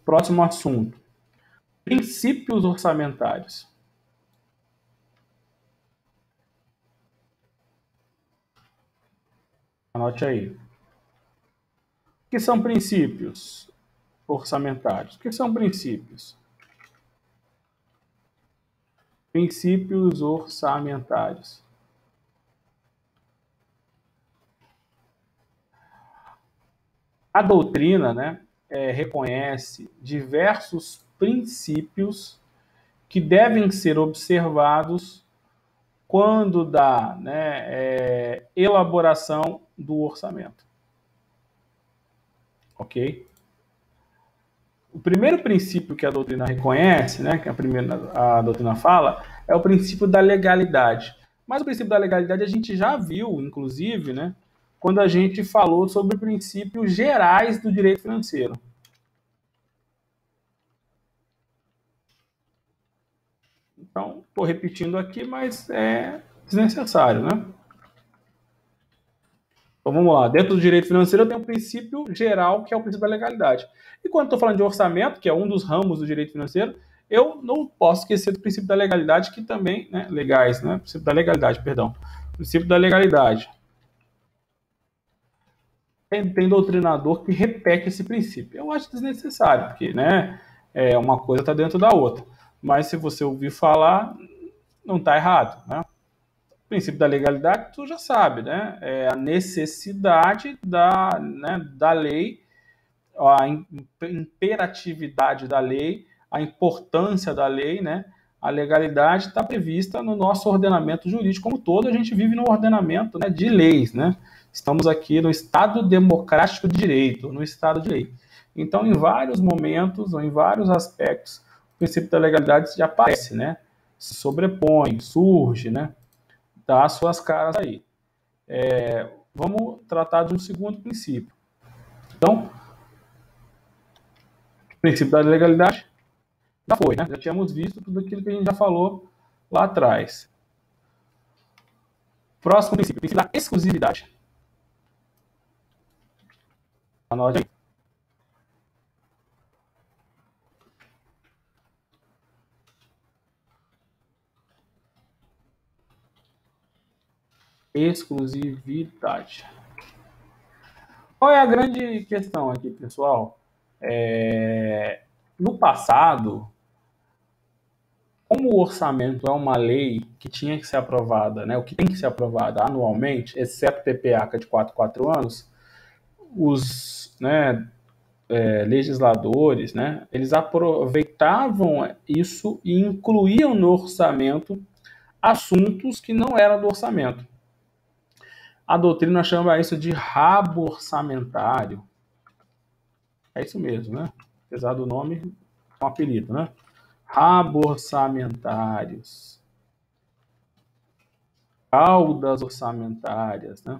Próximo assunto. Princípios orçamentários. Anote aí. O que são princípios orçamentários? O que são princípios? Princípios orçamentários. A doutrina, né, reconhece diversos princípios que devem ser observados quando da, né, elaboração do orçamento. Ok? O primeiro princípio que a doutrina reconhece, né, que a doutrina fala, é o princípio da legalidade. Mas o princípio da legalidade a gente já viu, inclusive, né, quando a gente falou sobre princípios gerais do direito financeiro. Então, estou repetindo aqui, mas é desnecessário, né? Então vamos lá. Dentro do direito financeiro eu tenho um princípio geral, que é o princípio da legalidade. E quando estou falando de orçamento, que é um dos ramos do direito financeiro, eu não posso esquecer do princípio da legalidade, que também, né, legais, né? Princípio da legalidade, perdão. Princípio da legalidade. Tem doutrinador que repete esse princípio. Eu acho desnecessário, porque, né, uma coisa está dentro da outra. Mas se você ouvir falar, não está errado, né? O princípio da legalidade, tu já sabe, né? É a necessidade da lei, a imperatividade da lei, a importância da lei, né? A legalidade está prevista no nosso ordenamento jurídico como todo. A gente vive no ordenamento, né, de leis, né? Estamos aqui no Estado democrático de direito, no Estado de lei. Então, em vários momentos ou em vários aspectos, o princípio da legalidade já aparece, né? Se sobrepõe, surge, né? Dá as suas caras aí. Vamos tratar de um segundo princípio. Então, o princípio da legalidade já foi, né? Já tínhamos visto tudo aquilo que a gente já falou lá atrás. Próximo princípio, o princípio da exclusividade. Anote aí. Exclusividade. Qual é a grande questão aqui, pessoal? No passado, como o orçamento é uma lei que tinha que ser aprovada, né, o que tem que ser aprovada anualmente, exceto o TPA, que é de 4 anos, os, né, legisladores, né, eles aproveitavam isso e incluíam no orçamento assuntos que não eram do orçamento. A doutrina chama isso de rabo orçamentário. É isso mesmo, né? Apesar do nome, é um apelido, né? Rabo orçamentários. Caudas orçamentárias, né?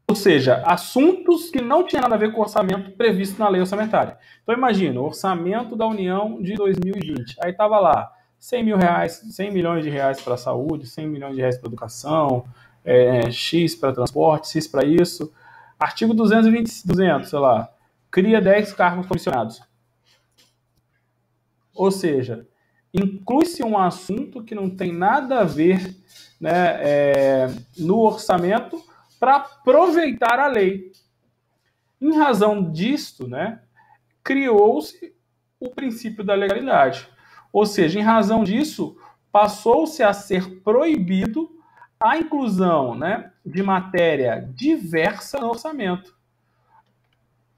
Ou seja, assuntos que não tinham nada a ver com o orçamento previsto na lei orçamentária. Então, imagina, o orçamento da União de 2020. Aí estava lá, 100 mil reais, 100 milhões de reais para a saúde, 100 milhões de reais para a educação, X para transporte, X para isso. Artigo 200, sei lá, cria 10 cargos comissionados. Ou seja, inclui-se um assunto que não tem nada a ver, né, no orçamento, para aproveitar a lei. Em razão disto, né, criou-se o princípio da legalidade. Ou seja, em razão disso, passou-se a ser proibido a inclusão, né, de matéria diversa no orçamento.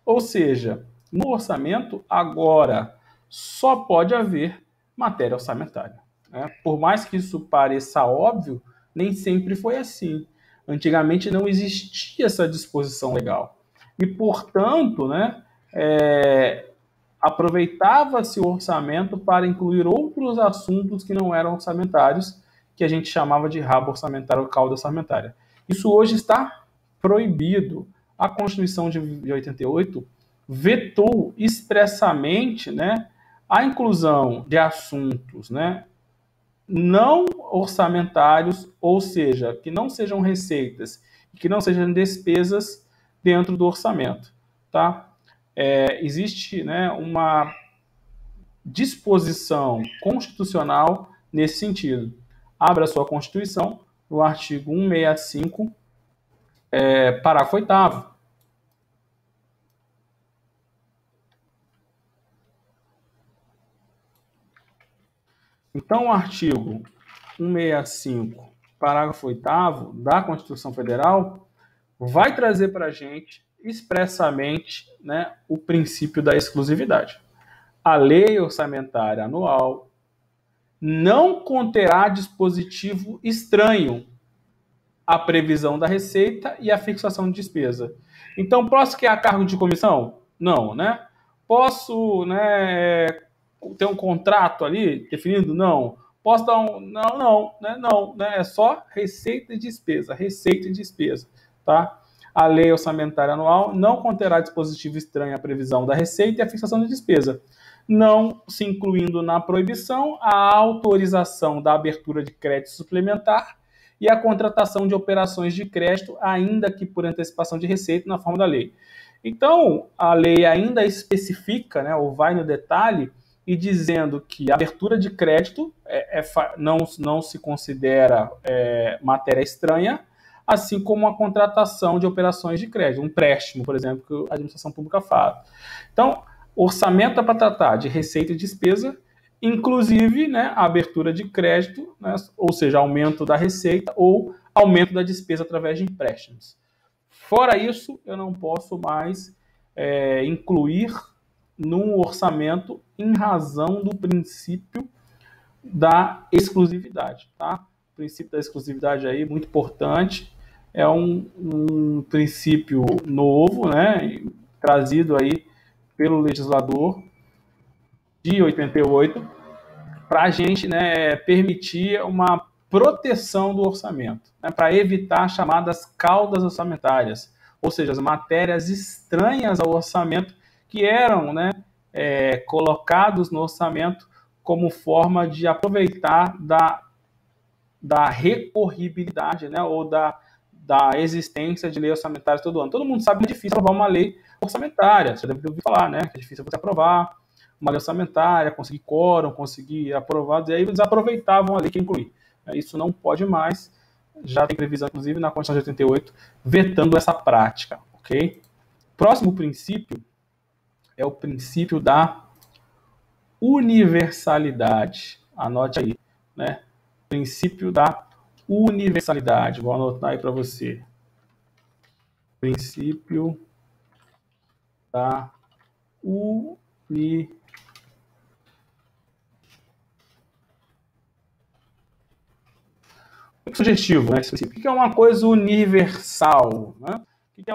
Ou seja, no orçamento, agora, só pode haver matéria orçamentária, né? Por mais que isso pareça óbvio, nem sempre foi assim. Antigamente não existia essa disposição legal. E, portanto, né, aproveitava-se o orçamento para incluir outros assuntos que não eram orçamentários, que a gente chamava de rabo orçamentário ou cauda orçamentária. Isso hoje está proibido. A Constituição de 88 vetou expressamente, né, a inclusão de assuntos, né, não orçamentários, ou seja, que não sejam receitas, que não sejam despesas dentro do orçamento, tá? Existe, né, uma disposição constitucional nesse sentido. Abra a sua Constituição, no artigo 165, parágrafo 8º. Então, o artigo 165, parágrafo 8º da Constituição Federal vai trazer para a gente expressamente, né, o princípio da exclusividade. A lei orçamentária anual não conterá dispositivo estranho à previsão da receita e à fixação de despesa. Então, posso criar cargo de comissão? Não, né? Posso, né, ter um contrato ali definido? Não. Posso dar um... Não, né? É só receita e despesa, tá? A lei orçamentária anual não conterá dispositivo estranho à previsão da receita e à fixação de despesa, não se incluindo na proibição a autorização da abertura de crédito suplementar e a contratação de operações de crédito, ainda que por antecipação de receita, na forma da lei. Então, a lei ainda especifica, né, ou vai no detalhe, e dizendo que a abertura de crédito não se considera matéria estranha, assim como a contratação de operações de crédito, um empréstimo, por exemplo, que a administração pública faz. Então, orçamento é para tratar de receita e despesa, inclusive, né, a abertura de crédito, né, ou seja, aumento da receita ou aumento da despesa através de empréstimos. Fora isso, eu não posso mais incluir no orçamento em razão do princípio da exclusividade, tá? O princípio da exclusividade aí, muito importante, é um princípio novo, né, trazido aí pelo legislador de 88, para a gente, né, permitir uma proteção do orçamento, né, para evitar chamadas caudas orçamentárias, ou seja, as matérias estranhas ao orçamento que eram, né, colocados no orçamento como forma de aproveitar da recorribilidade, né, ou da existência de lei orçamentária todo ano. Todo mundo sabe que é difícil aprovar uma lei orçamentária, você deve ouvir falar, né, que é difícil você aprovar uma lei orçamentária, conseguir quórum, conseguir aprovados, e aí eles aproveitavam a lei que incluir. Isso não pode mais, já tem previsão, inclusive, na Constituição de 88, vetando essa prática, ok? Próximo princípio é o princípio da universalidade. Anote aí, né? Princípio da universalidade. Vou anotar aí para você. Princípio da universalidade. Muito sugestivo, né? O que é uma coisa universal? Né?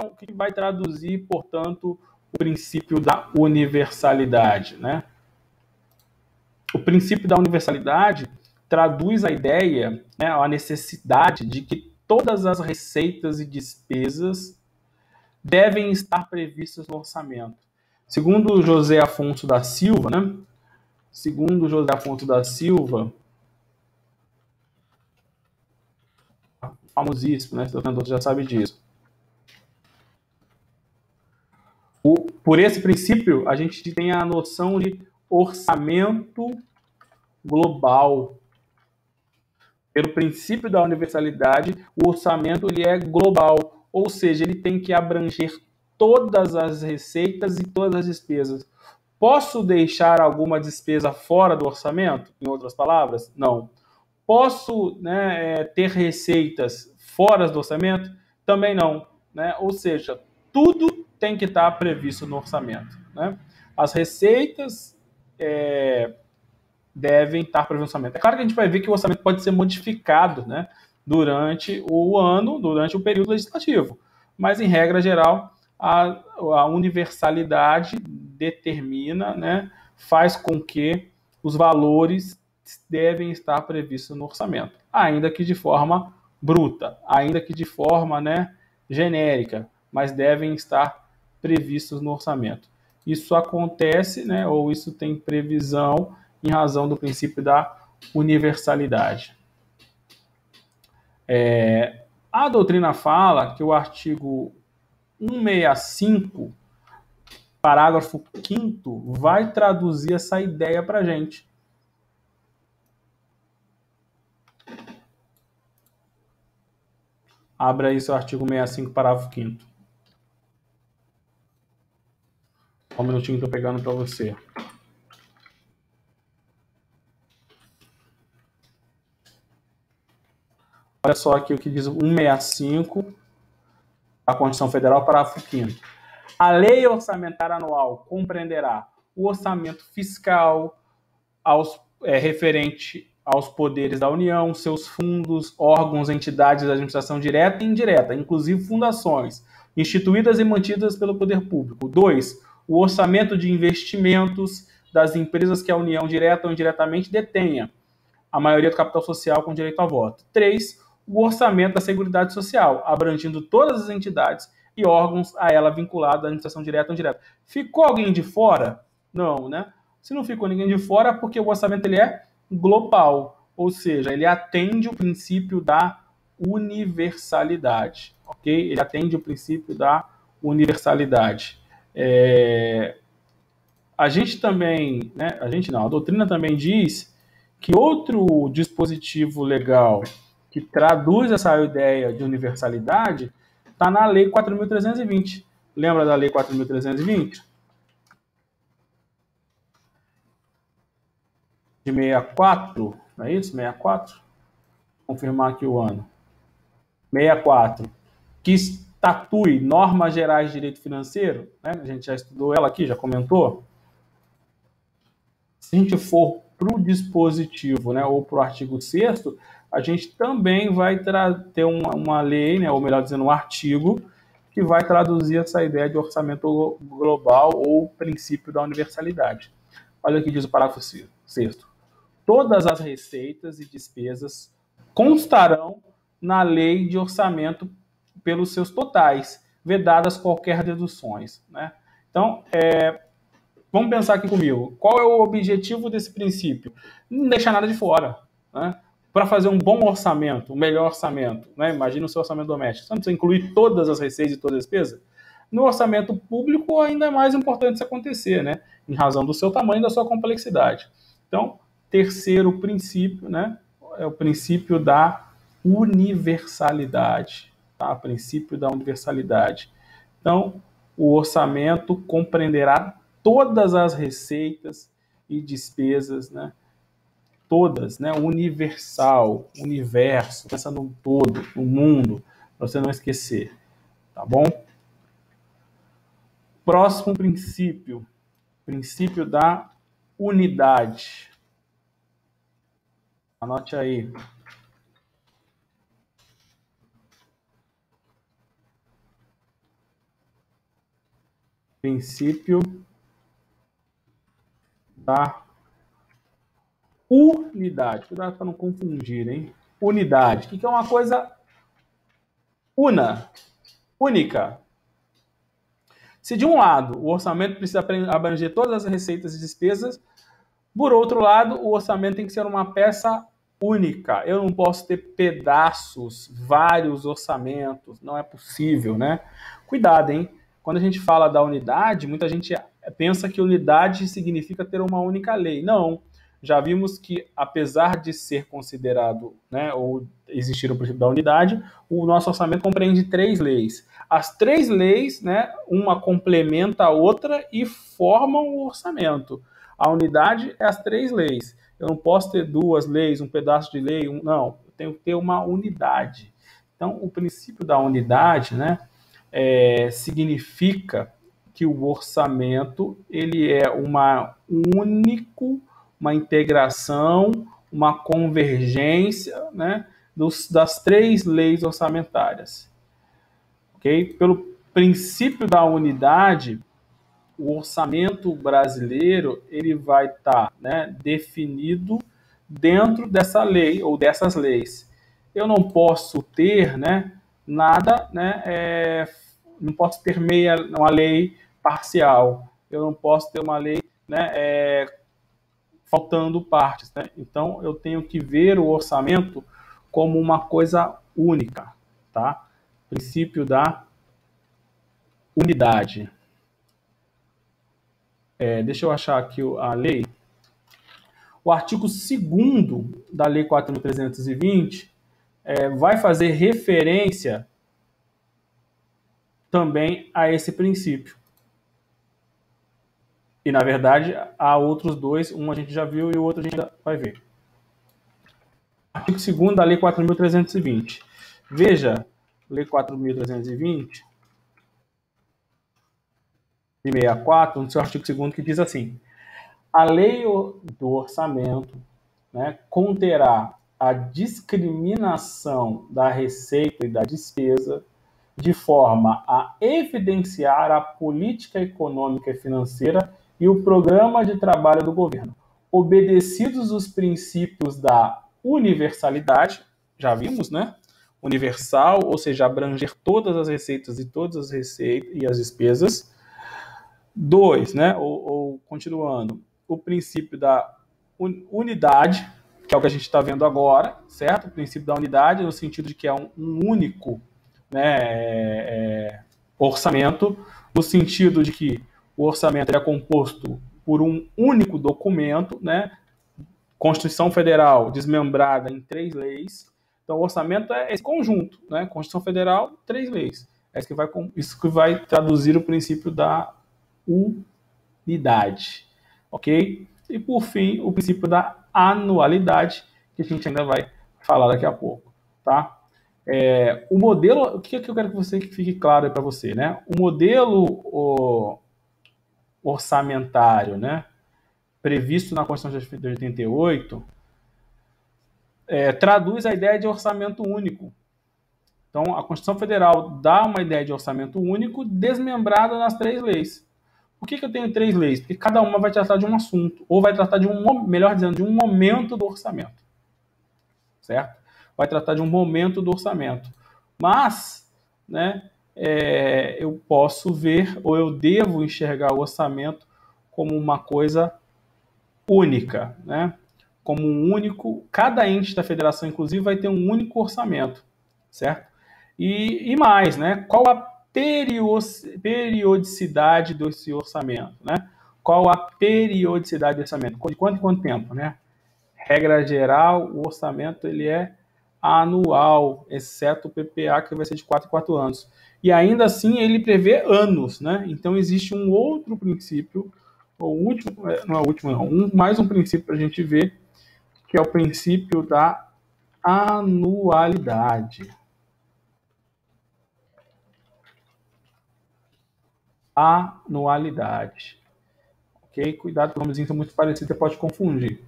O que vai traduzir, portanto, o princípio da universalidade? Né? O princípio da universalidade traduz a ideia, né, a necessidade de que todas as receitas e despesas devem estar previstas no orçamento. Segundo José Afonso da Silva, né? Segundo José Afonso da Silva, famosíssimo, né? Você já sabe disso. Por esse princípio, a gente tem a noção de orçamento global. Pelo princípio da universalidade, o orçamento ele é global, ou seja, ele tem que abranger todas as receitas e todas as despesas. Posso deixar alguma despesa fora do orçamento? Em outras palavras, não. Posso, né, ter receitas fora do orçamento? Também não. Né? Ou seja, tudo tem que estar previsto no orçamento. Né? As receitas devem estar previstas no orçamento. É claro que a gente vai ver que o orçamento pode ser modificado, né, durante o ano, durante o período legislativo. Mas, em regra geral, a universalidade determina, né, faz com que os valores devem estar previstos no orçamento, ainda que de forma bruta, ainda que de forma, né, genérica, mas devem estar previstos no orçamento. Isso acontece, né, ou isso tem previsão em razão do princípio da universalidade. A doutrina fala que o artigo 165, parágrafo 5º, vai traduzir essa ideia para a gente. Abra aí seu artigo 65, parágrafo 5º. Só um minutinho que eu tô pegando para você. Olha só aqui o que diz o 165 da Constituição Federal, parágrafo 5º. A lei orçamentária anual compreenderá o orçamento fiscal referente aos poderes da União, seus fundos, órgãos, entidades de administração direta e indireta, inclusive fundações, instituídas e mantidas pelo poder público. 2. O orçamento de investimentos das empresas que a União, direta ou indiretamente, detenha a maioria do capital social com direito a voto. 3. O orçamento da Seguridade Social, abrangindo todas as entidades e órgãos a ela vinculados à administração direta ou indireta. Ficou alguém de fora? Não, né? Se não ficou ninguém de fora, é porque o orçamento ele é global, ou seja, ele atende o princípio da universalidade, ok? Ele atende o princípio da universalidade. A gente também, né? A doutrina também diz que outro dispositivo legal que traduz essa ideia de universalidade está na Lei 4.320. Lembra da Lei 4.320? De 64, não é isso? 64? Vou confirmar aqui o ano. 64. Que estatui normas gerais de direito financeiro, né? A gente já estudou ela aqui, já comentou. Se a gente for para o dispositivo, né, ou para o artigo 6º, a gente também vai ter uma lei, né, ou melhor dizendo, um artigo, que vai traduzir essa ideia de orçamento global ou princípio da universalidade. Olha o que diz o parágrafo 6º. Todas as receitas e despesas constarão na lei de orçamento pelos seus totais, vedadas qualquer deduções, né? Então, vamos pensar aqui comigo. Qual é o objetivo desse princípio? Não deixar nada de fora, né? Para fazer um bom orçamento, um melhor orçamento, né? Imagina o seu orçamento doméstico. Você não precisa incluir todas as receitas e todas as despesas? No orçamento público, ainda é mais importante isso acontecer, né? Em razão do seu tamanho e da sua complexidade. Então, terceiro princípio, né? É o princípio da universalidade, tá? O princípio da universalidade. Então, o orçamento compreenderá todas as receitas e despesas, né? Todas, né? Universal, universo, pensa no todo, no mundo, para você não esquecer, tá bom? Próximo princípio, princípio da unidade. Anote aí. Princípio da unidade. Cuidado para não confundir, hein? Unidade. O que é uma coisa única? Se de um lado o orçamento precisa abranger todas as receitas e despesas, por outro lado, o orçamento tem que ser uma peça única. Eu não posso ter pedaços, vários orçamentos, não é possível, né? Cuidado, hein? Quando a gente fala da unidade, muita gente pensa que unidade significa ter uma única lei. Não. Já vimos que, apesar de ser considerado, né, ou existir o princípio da unidade, o nosso orçamento compreende 3 leis. As 3 leis, né, uma complementa a outra e formam o orçamento. A unidade é as 3 leis. Eu não posso ter 2 leis, um pedaço de lei, não. Eu tenho que ter uma unidade. Então, o princípio da unidade, né, significa que o orçamento ele é uma integração, uma convergência, né, das 3 leis orçamentárias. Okay? Pelo princípio da unidade, o orçamento brasileiro ele vai estar, né, definido dentro dessa lei ou dessas leis. Eu não posso ter, né, nada, né, não posso ter uma lei parcial. Eu não posso ter uma lei, né, faltando partes, né? Então eu tenho que ver o orçamento como uma coisa única, tá? Princípio da unidade. Deixa eu achar aqui a lei. O artigo 2º da Lei 4.320 vai fazer referência também a esse princípio. E, na verdade, há outros dois, um a gente já viu e o outro a gente ainda vai ver. Artigo 2º da Lei 4.320. Veja, Lei 4.320, de 64, no seu artigo 2º, que diz assim: a lei do orçamento, né, conterá a discriminação da receita e da despesa de forma a evidenciar a política econômica e financeira e o programa de trabalho do governo, obedecidos os princípios da universalidade, já vimos, né? Universal, ou seja, abranger todas as receitas e as despesas. 2, né? Ou continuando, o princípio da unidade, que é o que a gente está vendo agora, certo? O princípio da unidade, no sentido de que é um único, né, orçamento, no sentido de que o orçamento é composto por um único documento, né? Constituição Federal desmembrada em 3 leis. Então, o orçamento é esse conjunto, né? Constituição Federal, 3 leis. É isso que vai traduzir o princípio da unidade, ok? E, por fim, o princípio da anualidade, que a gente ainda vai falar daqui a pouco, tá? O modelo, o que eu quero que você fique claro para você, né? O modelo orçamentário, né, previsto na Constituição de 88, traduz a ideia de orçamento único. Então, a Constituição Federal dá uma ideia de orçamento único desmembrada nas 3 leis. Por que eu tenho 3 leis? Porque cada uma vai tratar de um assunto, ou vai tratar de melhor dizendo, de um momento do orçamento. Certo? Vai tratar de um momento do orçamento. Mas, né, eu posso ver, ou eu devo enxergar o orçamento como uma coisa única, né? Como um único, cada ente da federação, inclusive, vai ter um único orçamento, certo? E mais, né? Qual a periodicidade desse orçamento, né? Qual a periodicidade do orçamento? De quanto em quanto tempo, né? Regra geral, o orçamento ele é anual, exceto o PPA, que vai ser de 4 em 4 anos. E ainda assim ele prevê anos, né? Então existe um outro princípio, o último, não é o último não, mais um princípio para a gente ver, que é o princípio da anualidade. Anualidade. Ok? Cuidado, que os nomezinhos são muito parecidos, você pode confundir.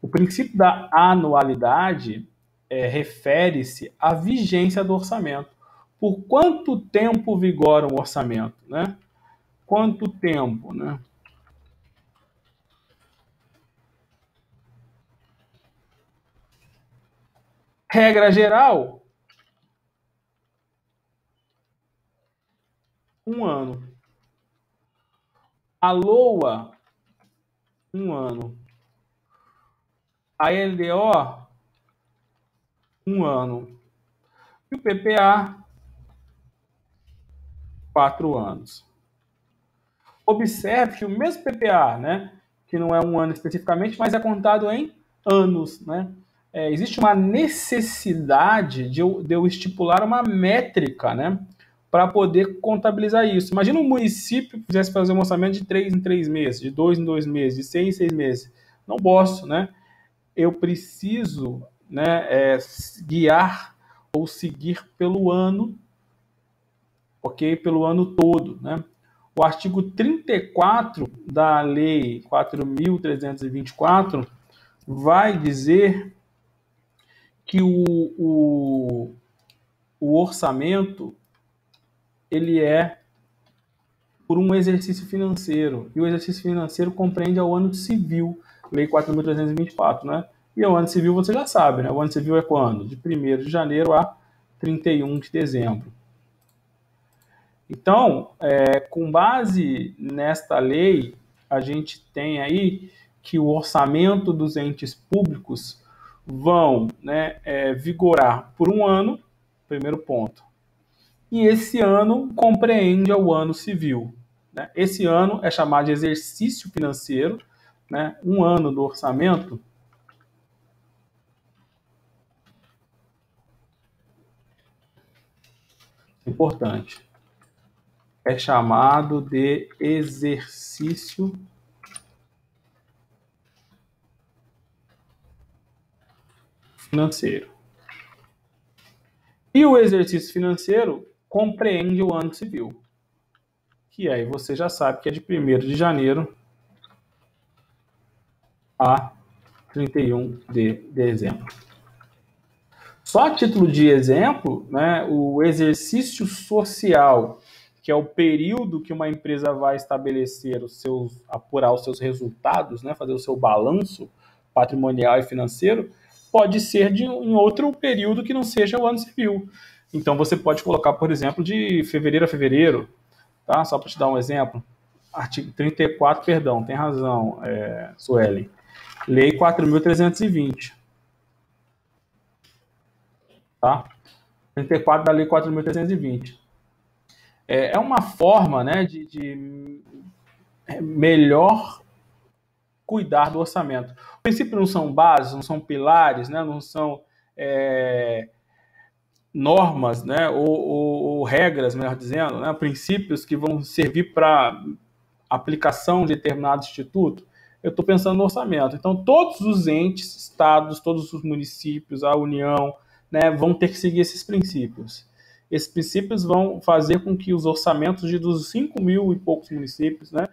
O princípio da anualidade refere-se à vigência do orçamento. Por quanto tempo vigora um orçamento, né? Quanto tempo, né? Regra geral, 1 ano. A LOA, 1 ano. A LDO, 1 ano. E o PPA, 4 anos. Observe que o mesmo PPA, né, que não é 1 ano especificamente, mas é contado em anos, né? Existe uma necessidade de eu estipular uma métrica, né, para poder contabilizar isso. Imagina um município que quisesse fazer um orçamento de 3 em 3 meses, de 2 em 2 meses, de 6 em 6 meses. Não posso, né? Eu preciso, né, guiar ou seguir pelo ano, ok? Pelo ano todo, né? O artigo 34 da Lei 4.324 vai dizer que o orçamento ele é por um exercício financeiro, e o exercício financeiro compreende ao ano civil, Lei 4.324, né? E o ano civil você já sabe, né? O ano civil é quando? De 1º de janeiro a 31 de dezembro. Então, com base nesta lei, a gente tem aí que o orçamento dos entes públicos vão, né, vigorar por 1 ano, primeiro ponto. E esse ano compreende ao ano civil, né? Esse ano é chamado de exercício financeiro, né? 1 ano do orçamento importante, é chamado de exercício financeiro. E o exercício financeiro compreende o ano civil, que aí você já sabe que é de 1º de janeiro a 31 de dezembro. Só a título de exemplo, né, o exercício social, que é o período que uma empresa vai estabelecer apurar os seus resultados, né, fazer o seu balanço patrimonial e financeiro, pode ser em outro período que não seja o ano civil. Então você pode colocar, por exemplo, de fevereiro a fevereiro, tá? Só para te dar um exemplo. Artigo 34, perdão, tem razão, Suelen. Lei 4.320. Tá? 34 da Lei 4.320. É uma forma, né, de melhor cuidar do orçamento. O princípio não são bases, não são pilares, né, não são normas, né, ou regras, melhor dizendo, né, princípios que vão servir para aplicação de determinado instituto. Eu estou pensando no orçamento. Então, todos os entes, estados, todos os municípios, a União, né, vão ter que seguir esses princípios. Esses princípios vão fazer com que os orçamentos dos 5.000 e poucos municípios, né,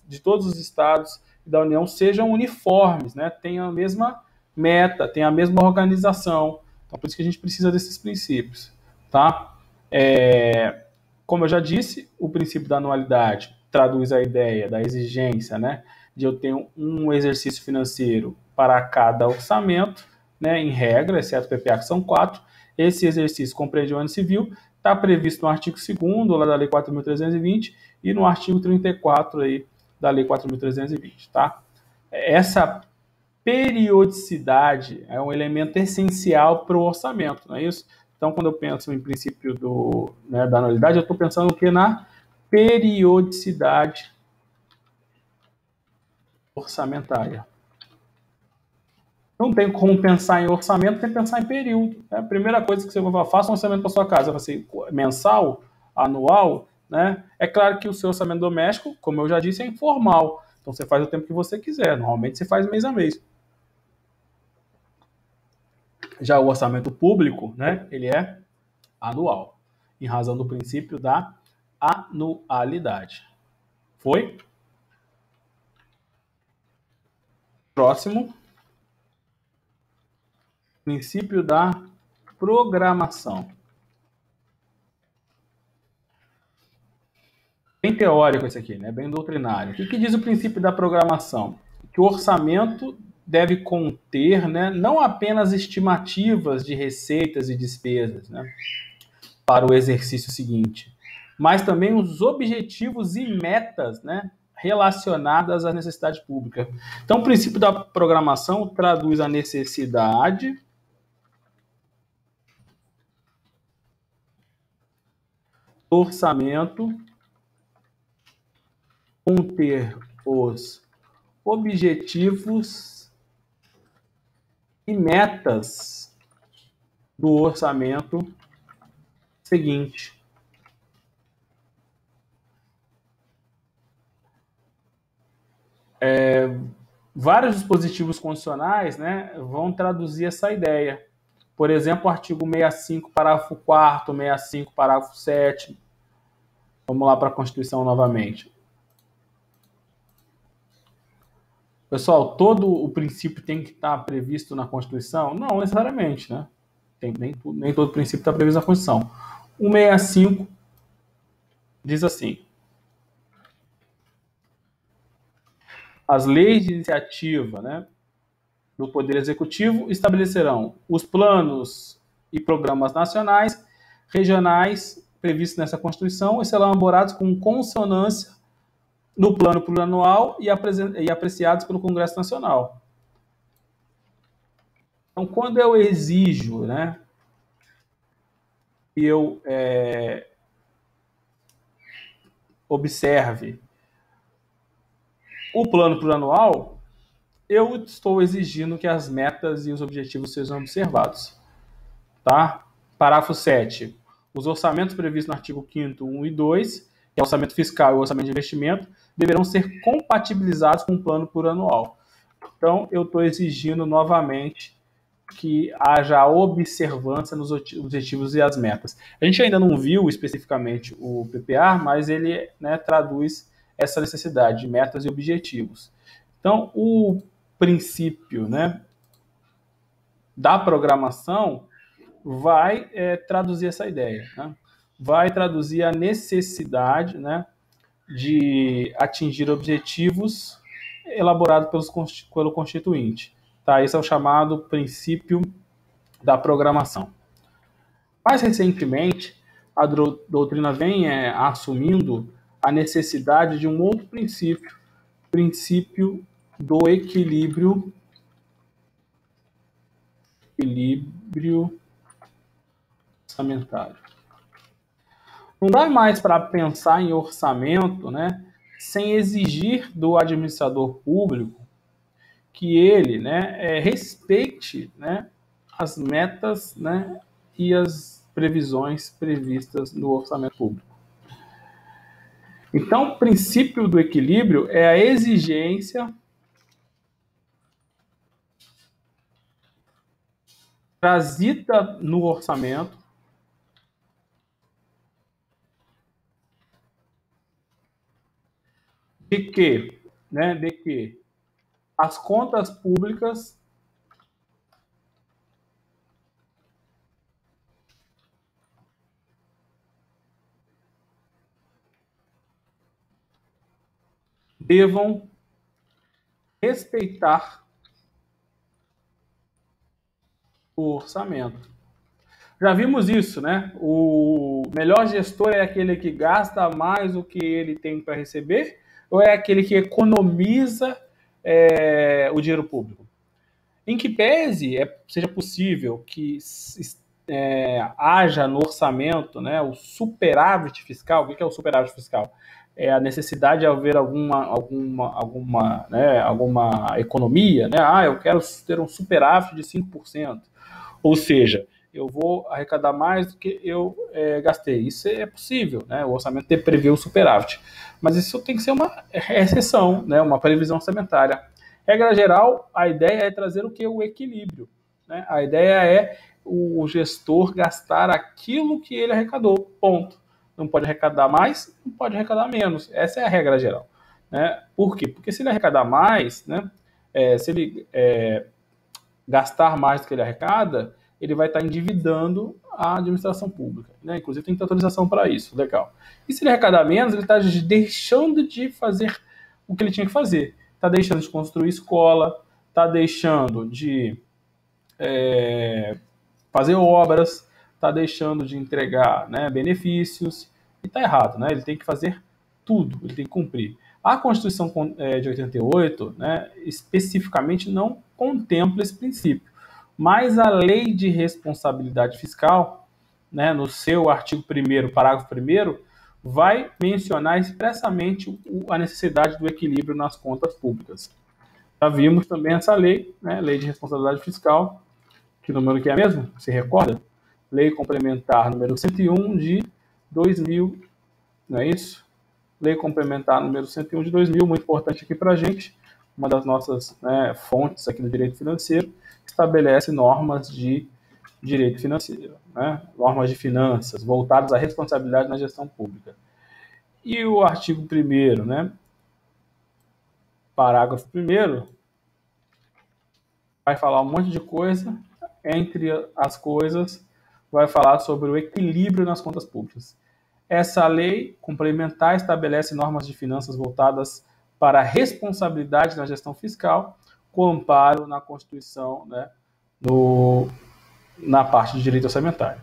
de todos os estados e da União sejam uniformes, né, tenham a mesma meta, tenham a mesma organização. Então, por isso que a gente precisa desses princípios. Tá? Como eu já disse, o princípio da anualidade traduz a ideia da exigência, né, de eu ter um exercício financeiro para cada orçamento, né, em regra, exceto o PPA, que são 4. Esse exercício compreende o ano civil, está previsto no artigo 2º lá da Lei 4.320 e no artigo 34 aí da Lei 4.320. Tá? Essa periodicidade é um elemento essencial para o orçamento, não é isso? Então, quando eu penso em princípio da anualidade, eu estou pensando o que? Na periodicidade orçamentária. Não tem como pensar em orçamento sem pensar em período. Né? A primeira coisa que você vai fazer, faça um orçamento para sua casa, vai ser mensal, anual, né? É claro que o seu orçamento doméstico, como eu já disse, é informal. Então você faz o tempo que você quiser. Normalmente você faz mês a mês. Já o orçamento público, né, ele é anual, em razão do princípio da anualidade. Foi? Próximo. Princípio da programação. Bem teórico esse aqui, né? Bem doutrinário. O que diz o princípio da programação? Que o orçamento deve conter, né, não apenas estimativas de receitas e despesas, né, para o exercício seguinte, mas também os objetivos e metas, né, relacionadas à necessidade pública. Então, o princípio da programação traduz a necessidade do orçamento conter os objetivos e metas do orçamento seguinte. Vários dispositivos constitucionais, né, vão traduzir essa ideia. Por exemplo, o artigo 65, parágrafo 4º, 65, parágrafo 7º. Vamos lá para a Constituição novamente. Pessoal, todo o princípio tem que estar previsto na Constituição? Não necessariamente, né? Nem todo princípio está previsto na Constituição. O 65 diz assim: as leis de iniciativa, né, do Poder Executivo estabelecerão os planos e programas nacionais, regionais, previstos nessa Constituição, e serão elaborados com consonância no plano plurianual e apreciados pelo Congresso Nacional. Então, quando eu exijo, né, que eu observe o plano plurianual, eu estou exigindo que as metas e os objetivos sejam observados. Tá? Parágrafo 7. Os orçamentos previstos no artigo 5º, 1 e 2, que é o orçamento fiscal e o orçamento de investimento, deverão ser compatibilizados com o plano plurianual. Então, eu estou exigindo novamente que haja a observância nos objetivos e as metas. A gente ainda não viu especificamente o PPA, mas ele, né, traduz essa necessidade de metas e objetivos. Então, o princípio, né, da programação vai traduzir essa ideia, né? Vai traduzir a necessidade, né, de atingir objetivos elaborados pelo constituinte. Tá? Esse é o chamado princípio da programação. Mais recentemente, a doutrina vem assumindo a necessidade de um outro princípio, princípio do equilíbrio orçamentário. Não dá mais para pensar em orçamento, né, sem exigir do administrador público que ele, né, respeite, né, as metas, né, e as previsões previstas no orçamento público. Então, o princípio do equilíbrio é a exigência trazida no orçamento de que as contas públicas devam respeitar o orçamento. Já vimos isso, né? O melhor gestor é aquele que gasta mais do que ele tem para receber, ou é aquele que economiza o dinheiro público? Em que pese seja possível que haja no orçamento, né, o superávit fiscal. O que é o superávit fiscal? É a necessidade de haver alguma economia, né? Eu quero ter um superávit de 5%. Ou seja, eu vou arrecadar mais do que eu gastei. Isso é possível, né? O orçamento prevê o superávit. Mas isso tem que ser uma exceção, né? Uma previsão orçamentária. Regra geral, a ideia é trazer o que? O equilíbrio, né? A ideia é o gestor gastar aquilo que ele arrecadou, ponto. Não pode arrecadar mais, não pode arrecadar menos. Essa é a regra geral, né? Por quê? Porque se ele arrecadar mais, né, se ele gastar mais do que ele arrecada, ele vai estar endividando a administração pública, né? Inclusive tem que ter autorização para isso, legal. E se ele arrecadar menos, ele está deixando de fazer o que ele tinha que fazer. Está deixando de construir escola, está deixando de fazer obras, está deixando de entregar, né, benefícios, e está errado, né? Ele tem que fazer tudo, ele tem que cumprir. A Constituição de 88, né, especificamente não contempla esse princípio, mas a Lei de Responsabilidade Fiscal, né, no seu artigo 1º, parágrafo 1º, vai mencionar expressamente a necessidade do equilíbrio nas contas públicas. Já vimos também essa lei, né, Lei de Responsabilidade Fiscal, que número que é mesmo? Se recorda? Lei Complementar número 101 de 2000, não é isso? Lei Complementar número 101 de 2000, muito importante aqui para a gente, uma das nossas, né, fontes aqui no direito financeiro, estabelece normas de direito financeiro, né? Normas de finanças voltadas à responsabilidade na gestão pública. E o artigo 1º, né, parágrafo 1º, vai falar um monte de coisa, entre as coisas, vai falar sobre o equilíbrio nas contas públicas. Essa lei complementar estabelece normas de finanças voltadas para a responsabilidade na gestão fiscal, com amparo na Constituição, né, na parte de direito orçamentário.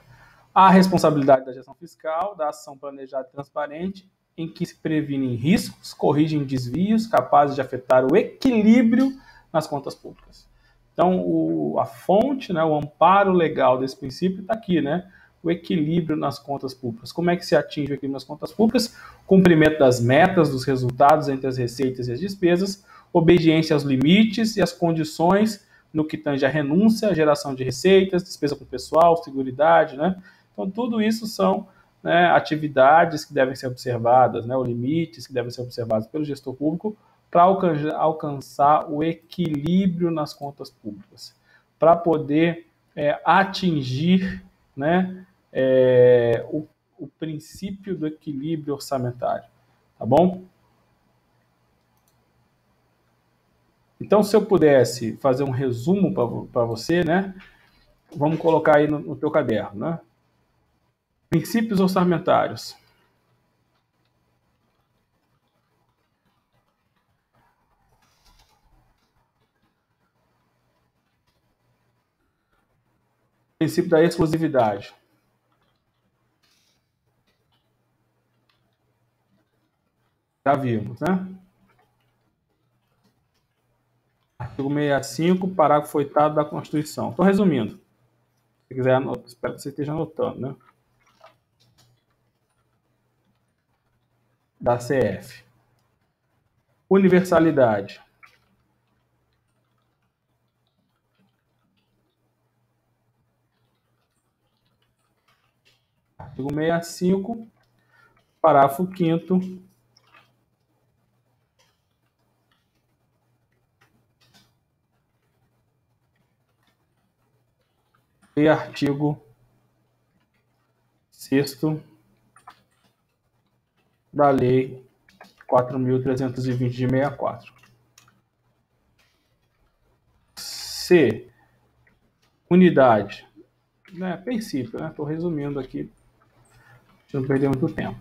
A responsabilidade da gestão fiscal, da ação planejada e transparente, em que se previnem riscos, corrigem desvios capazes de afetar o equilíbrio nas contas públicas. Então, a fonte, né, o amparo legal desse princípio está aqui, né? O equilíbrio nas contas públicas. Como é que se atinge o equilíbrio nas contas públicas? Cumprimento das metas, dos resultados entre as receitas e as despesas, obediência aos limites e às condições no que tange a renúncia, a geração de receitas, despesa com pessoal, seguridade, né? Então, tudo isso são, né, atividades que devem ser observadas, né, ou limites que devem ser observados pelo gestor público para alcançar o equilíbrio nas contas públicas, para poder atingir, né, o princípio do equilíbrio orçamentário, tá bom? Então, se eu pudesse fazer um resumo para você, né, vamos colocar aí no teu caderno, né? Princípios orçamentários. Princípio da exclusividade. Já vimos, né? Artigo 65, parágrafo 8º da Constituição. Estou resumindo. Se quiser anotar, espero que você esteja anotando, né? Da CF. Universalidade. Artigo 65, parágrafo 5º. E artigo 6º da Lei 4.320 de 64. C. Unidade. Né, princípio, né? Estou resumindo aqui, para não perder muito tempo.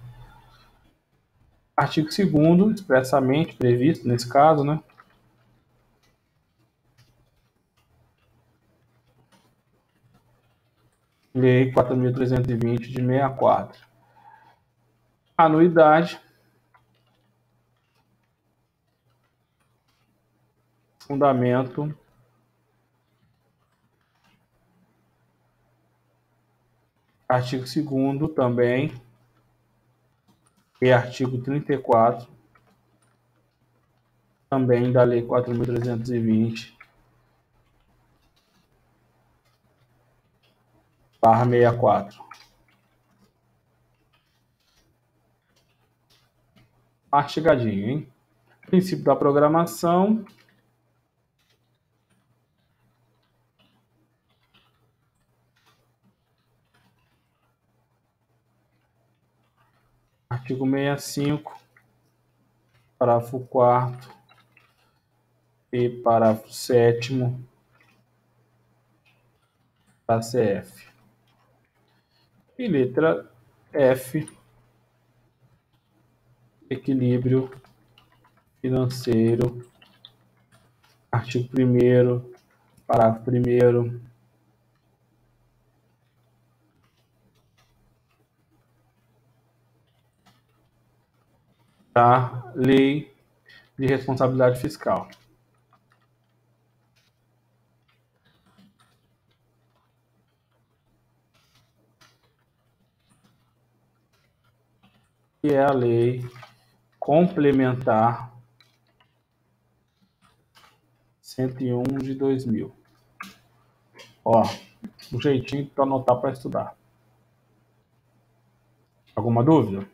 Artigo 2º, expressamente previsto nesse caso, né? Lei 4.320 de 64. Anuidade. Fundamento. Artigo 2º também. E artigo 34. Também da Lei 4.320/64. Mastigadinho, hein? Princípio da programação. Artigo 65, parágrafo 4º e parágrafo 7º da CF. E letra F, equilíbrio financeiro. Artigo 1º, parágrafo 1º. Da Lei de Responsabilidade Fiscal. Que é a Lei Complementar 101 de 2000. Ó, um jeitinho para anotar para estudar. Alguma dúvida?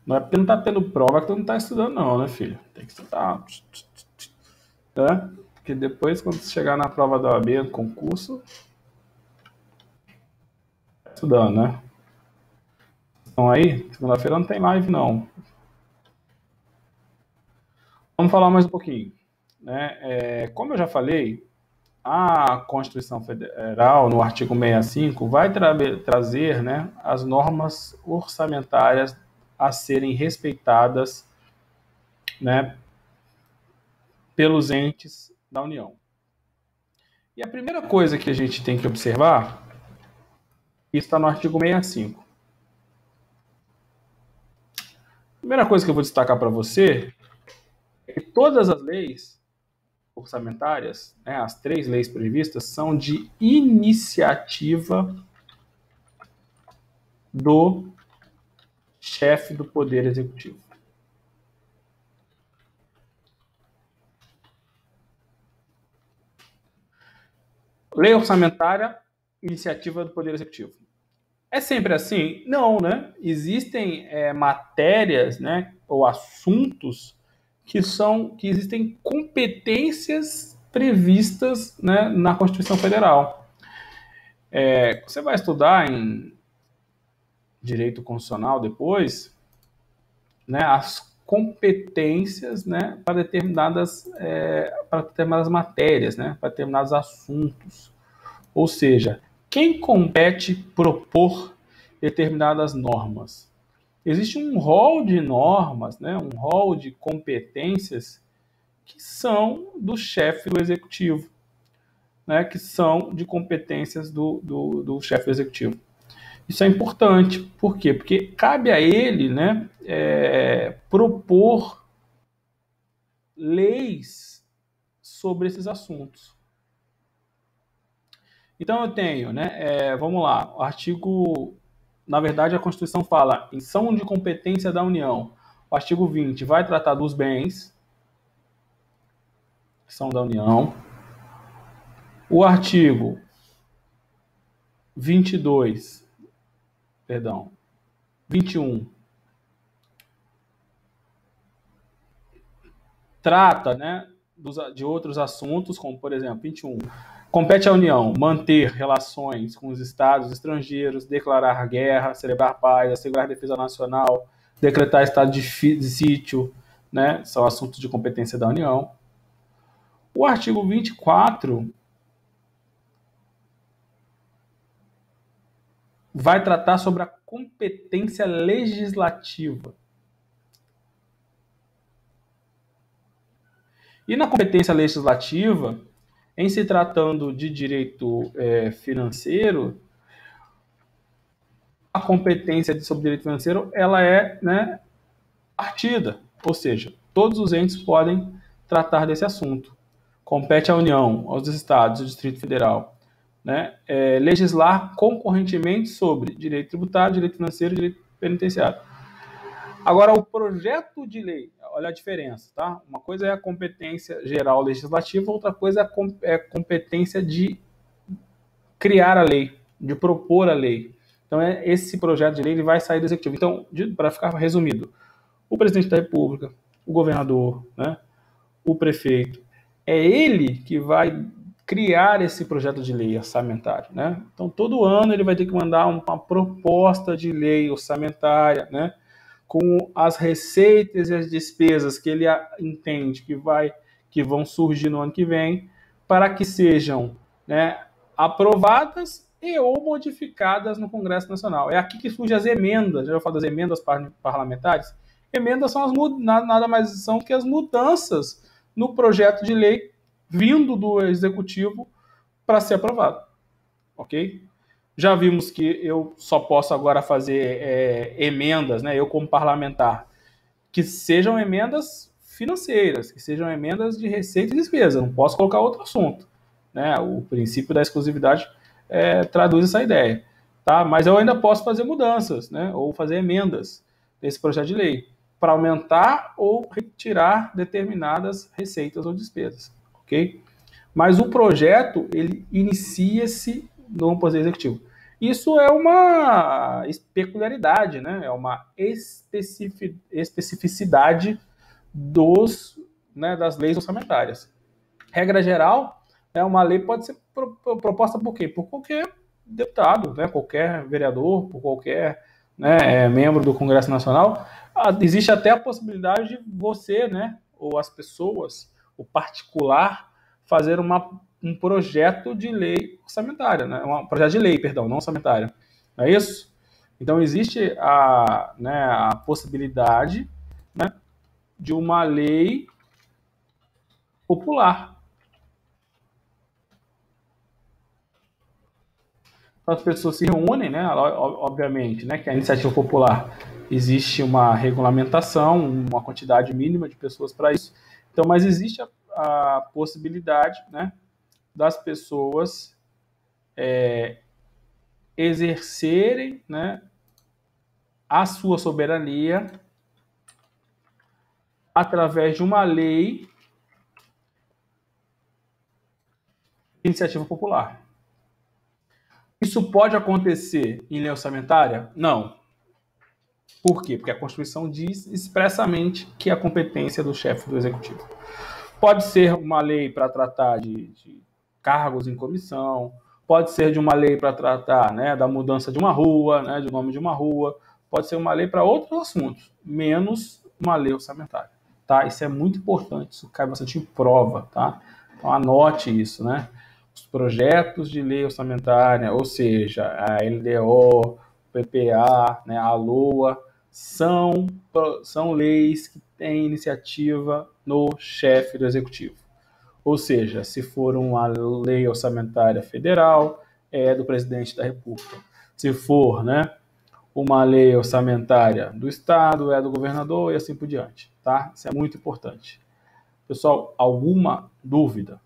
Não é porque não está tendo prova que tu não está estudando, não, né, filho? Tem que estudar. Né? Porque depois, quando você chegar na prova da OAB, no concurso, tá estudando, né? Então aí, segunda-feira não tem live, não. Vamos falar mais um pouquinho. Né? Como eu já falei, a Constituição Federal, no artigo 65, vai trazer, né, as normas orçamentárias a serem respeitadas, né, pelos entes da União. E a primeira coisa que a gente tem que observar, isso está no artigo 65. A primeira coisa que eu vou destacar para você é que todas as leis orçamentárias, né, as 3 leis previstas, são de iniciativa do chefe do Poder Executivo. Lei orçamentária, iniciativa do Poder Executivo. É sempre assim? Não, né? Existem matérias, né, ou assuntos que existem competências previstas, né, na Constituição Federal. Você vai estudar em direito constitucional depois, né, as competências, né, para determinadas matérias, né, para determinados assuntos. Ou seja, quem compete propor determinadas normas? Existe um rol de normas, né, um rol de competências que são do chefe do executivo, né, que são de competências do chefe do executivo. Isso é importante. Por quê? Porque cabe a ele, né, propor leis sobre esses assuntos. Então eu tenho, né, vamos lá, o artigo, na verdade a Constituição fala em são de competência da União. O artigo 20 vai tratar dos bens, que são da União. O artigo 22, perdão, 21, trata, né, de outros assuntos, como por exemplo, 21, compete à União manter relações com os estados estrangeiros, declarar guerra, celebrar paz, assegurar a defesa nacional, decretar estado de sítio, né, são assuntos de competência da União. O artigo 24 vai tratar sobre a competência legislativa. E na competência legislativa, em se tratando de direito financeiro, a competência sobre direito financeiro ela é, né, partida, ou seja, todos os entes podem tratar desse assunto. Compete à União, aos Estados, ao Distrito Federal, né, legislar concorrentemente sobre direito tributário, direito financeiro e direito penitenciário. Agora, o projeto de lei, olha a diferença, tá? Uma coisa é a competência geral legislativa, outra coisa é a competência de criar a lei, de propor a lei. Então, esse projeto de lei ele vai sair do executivo. Então, para ficar resumido, o presidente da República, o governador, né, o prefeito, é ele que vai criar esse projeto de lei orçamentário, né? Então, todo ano ele vai ter que mandar uma proposta de lei orçamentária, né, com as receitas e as despesas que ele entende que vão surgir no ano que vem, para que sejam, né, aprovadas e ou modificadas no Congresso Nacional. É aqui que surgem as emendas. Já eu falo das emendas parlamentares. Emendas são nada mais são que as mudanças no projeto de lei vindo do Executivo para ser aprovado. Ok? Já vimos que eu só posso agora fazer emendas, né, eu como parlamentar, que sejam emendas financeiras, que sejam emendas de receita e despesa, não posso colocar outro assunto. Né? O princípio da exclusividade traduz essa ideia. Tá? Mas eu ainda posso fazer mudanças, né, ou fazer emendas nesse projeto de lei, para aumentar ou retirar determinadas receitas ou despesas. Ok? Mas o projeto, ele inicia-se no Poder Executivo. Isso é uma peculiaridade, né? É uma especificidade das leis orçamentárias. Regra geral, uma lei pode ser proposta por quê? Por qualquer deputado, né? Qualquer vereador, por qualquer, né, membro do Congresso Nacional. Existe até a possibilidade de você, né, ou as pessoas, o particular, fazer um projeto de lei orçamentária, né? Um projeto de lei, perdão, não orçamentária. Não é isso? Então, existe a possibilidade, né, de uma lei popular. As pessoas se reúnem, né, obviamente, né, que a iniciativa popular existe uma regulamentação, uma quantidade mínima de pessoas para isso. Então, mas existe a possibilidade, né, das pessoas exercerem, né, a sua soberania através de uma lei de iniciativa popular. Isso pode acontecer em lei orçamentária? Não. Por quê? Porque a Constituição diz expressamente que é a competência do chefe do Executivo. Pode ser uma lei para tratar de cargos em comissão, pode ser de uma lei para tratar, né, da mudança de uma rua, né, de nome de uma rua, pode ser uma lei para outros assuntos, menos uma lei orçamentária. Tá? Isso é muito importante, isso cai bastante em prova. Tá? Então anote isso. Né? Os projetos de lei orçamentária, ou seja, a LDO, o PPA, né, a LOA, são leis que têm iniciativa no chefe do executivo. Ou seja, se for uma lei orçamentária federal, é do presidente da República. Se for, né, uma lei orçamentária do estado, é do governador e assim por diante, tá? Isso é muito importante. Pessoal, alguma dúvida?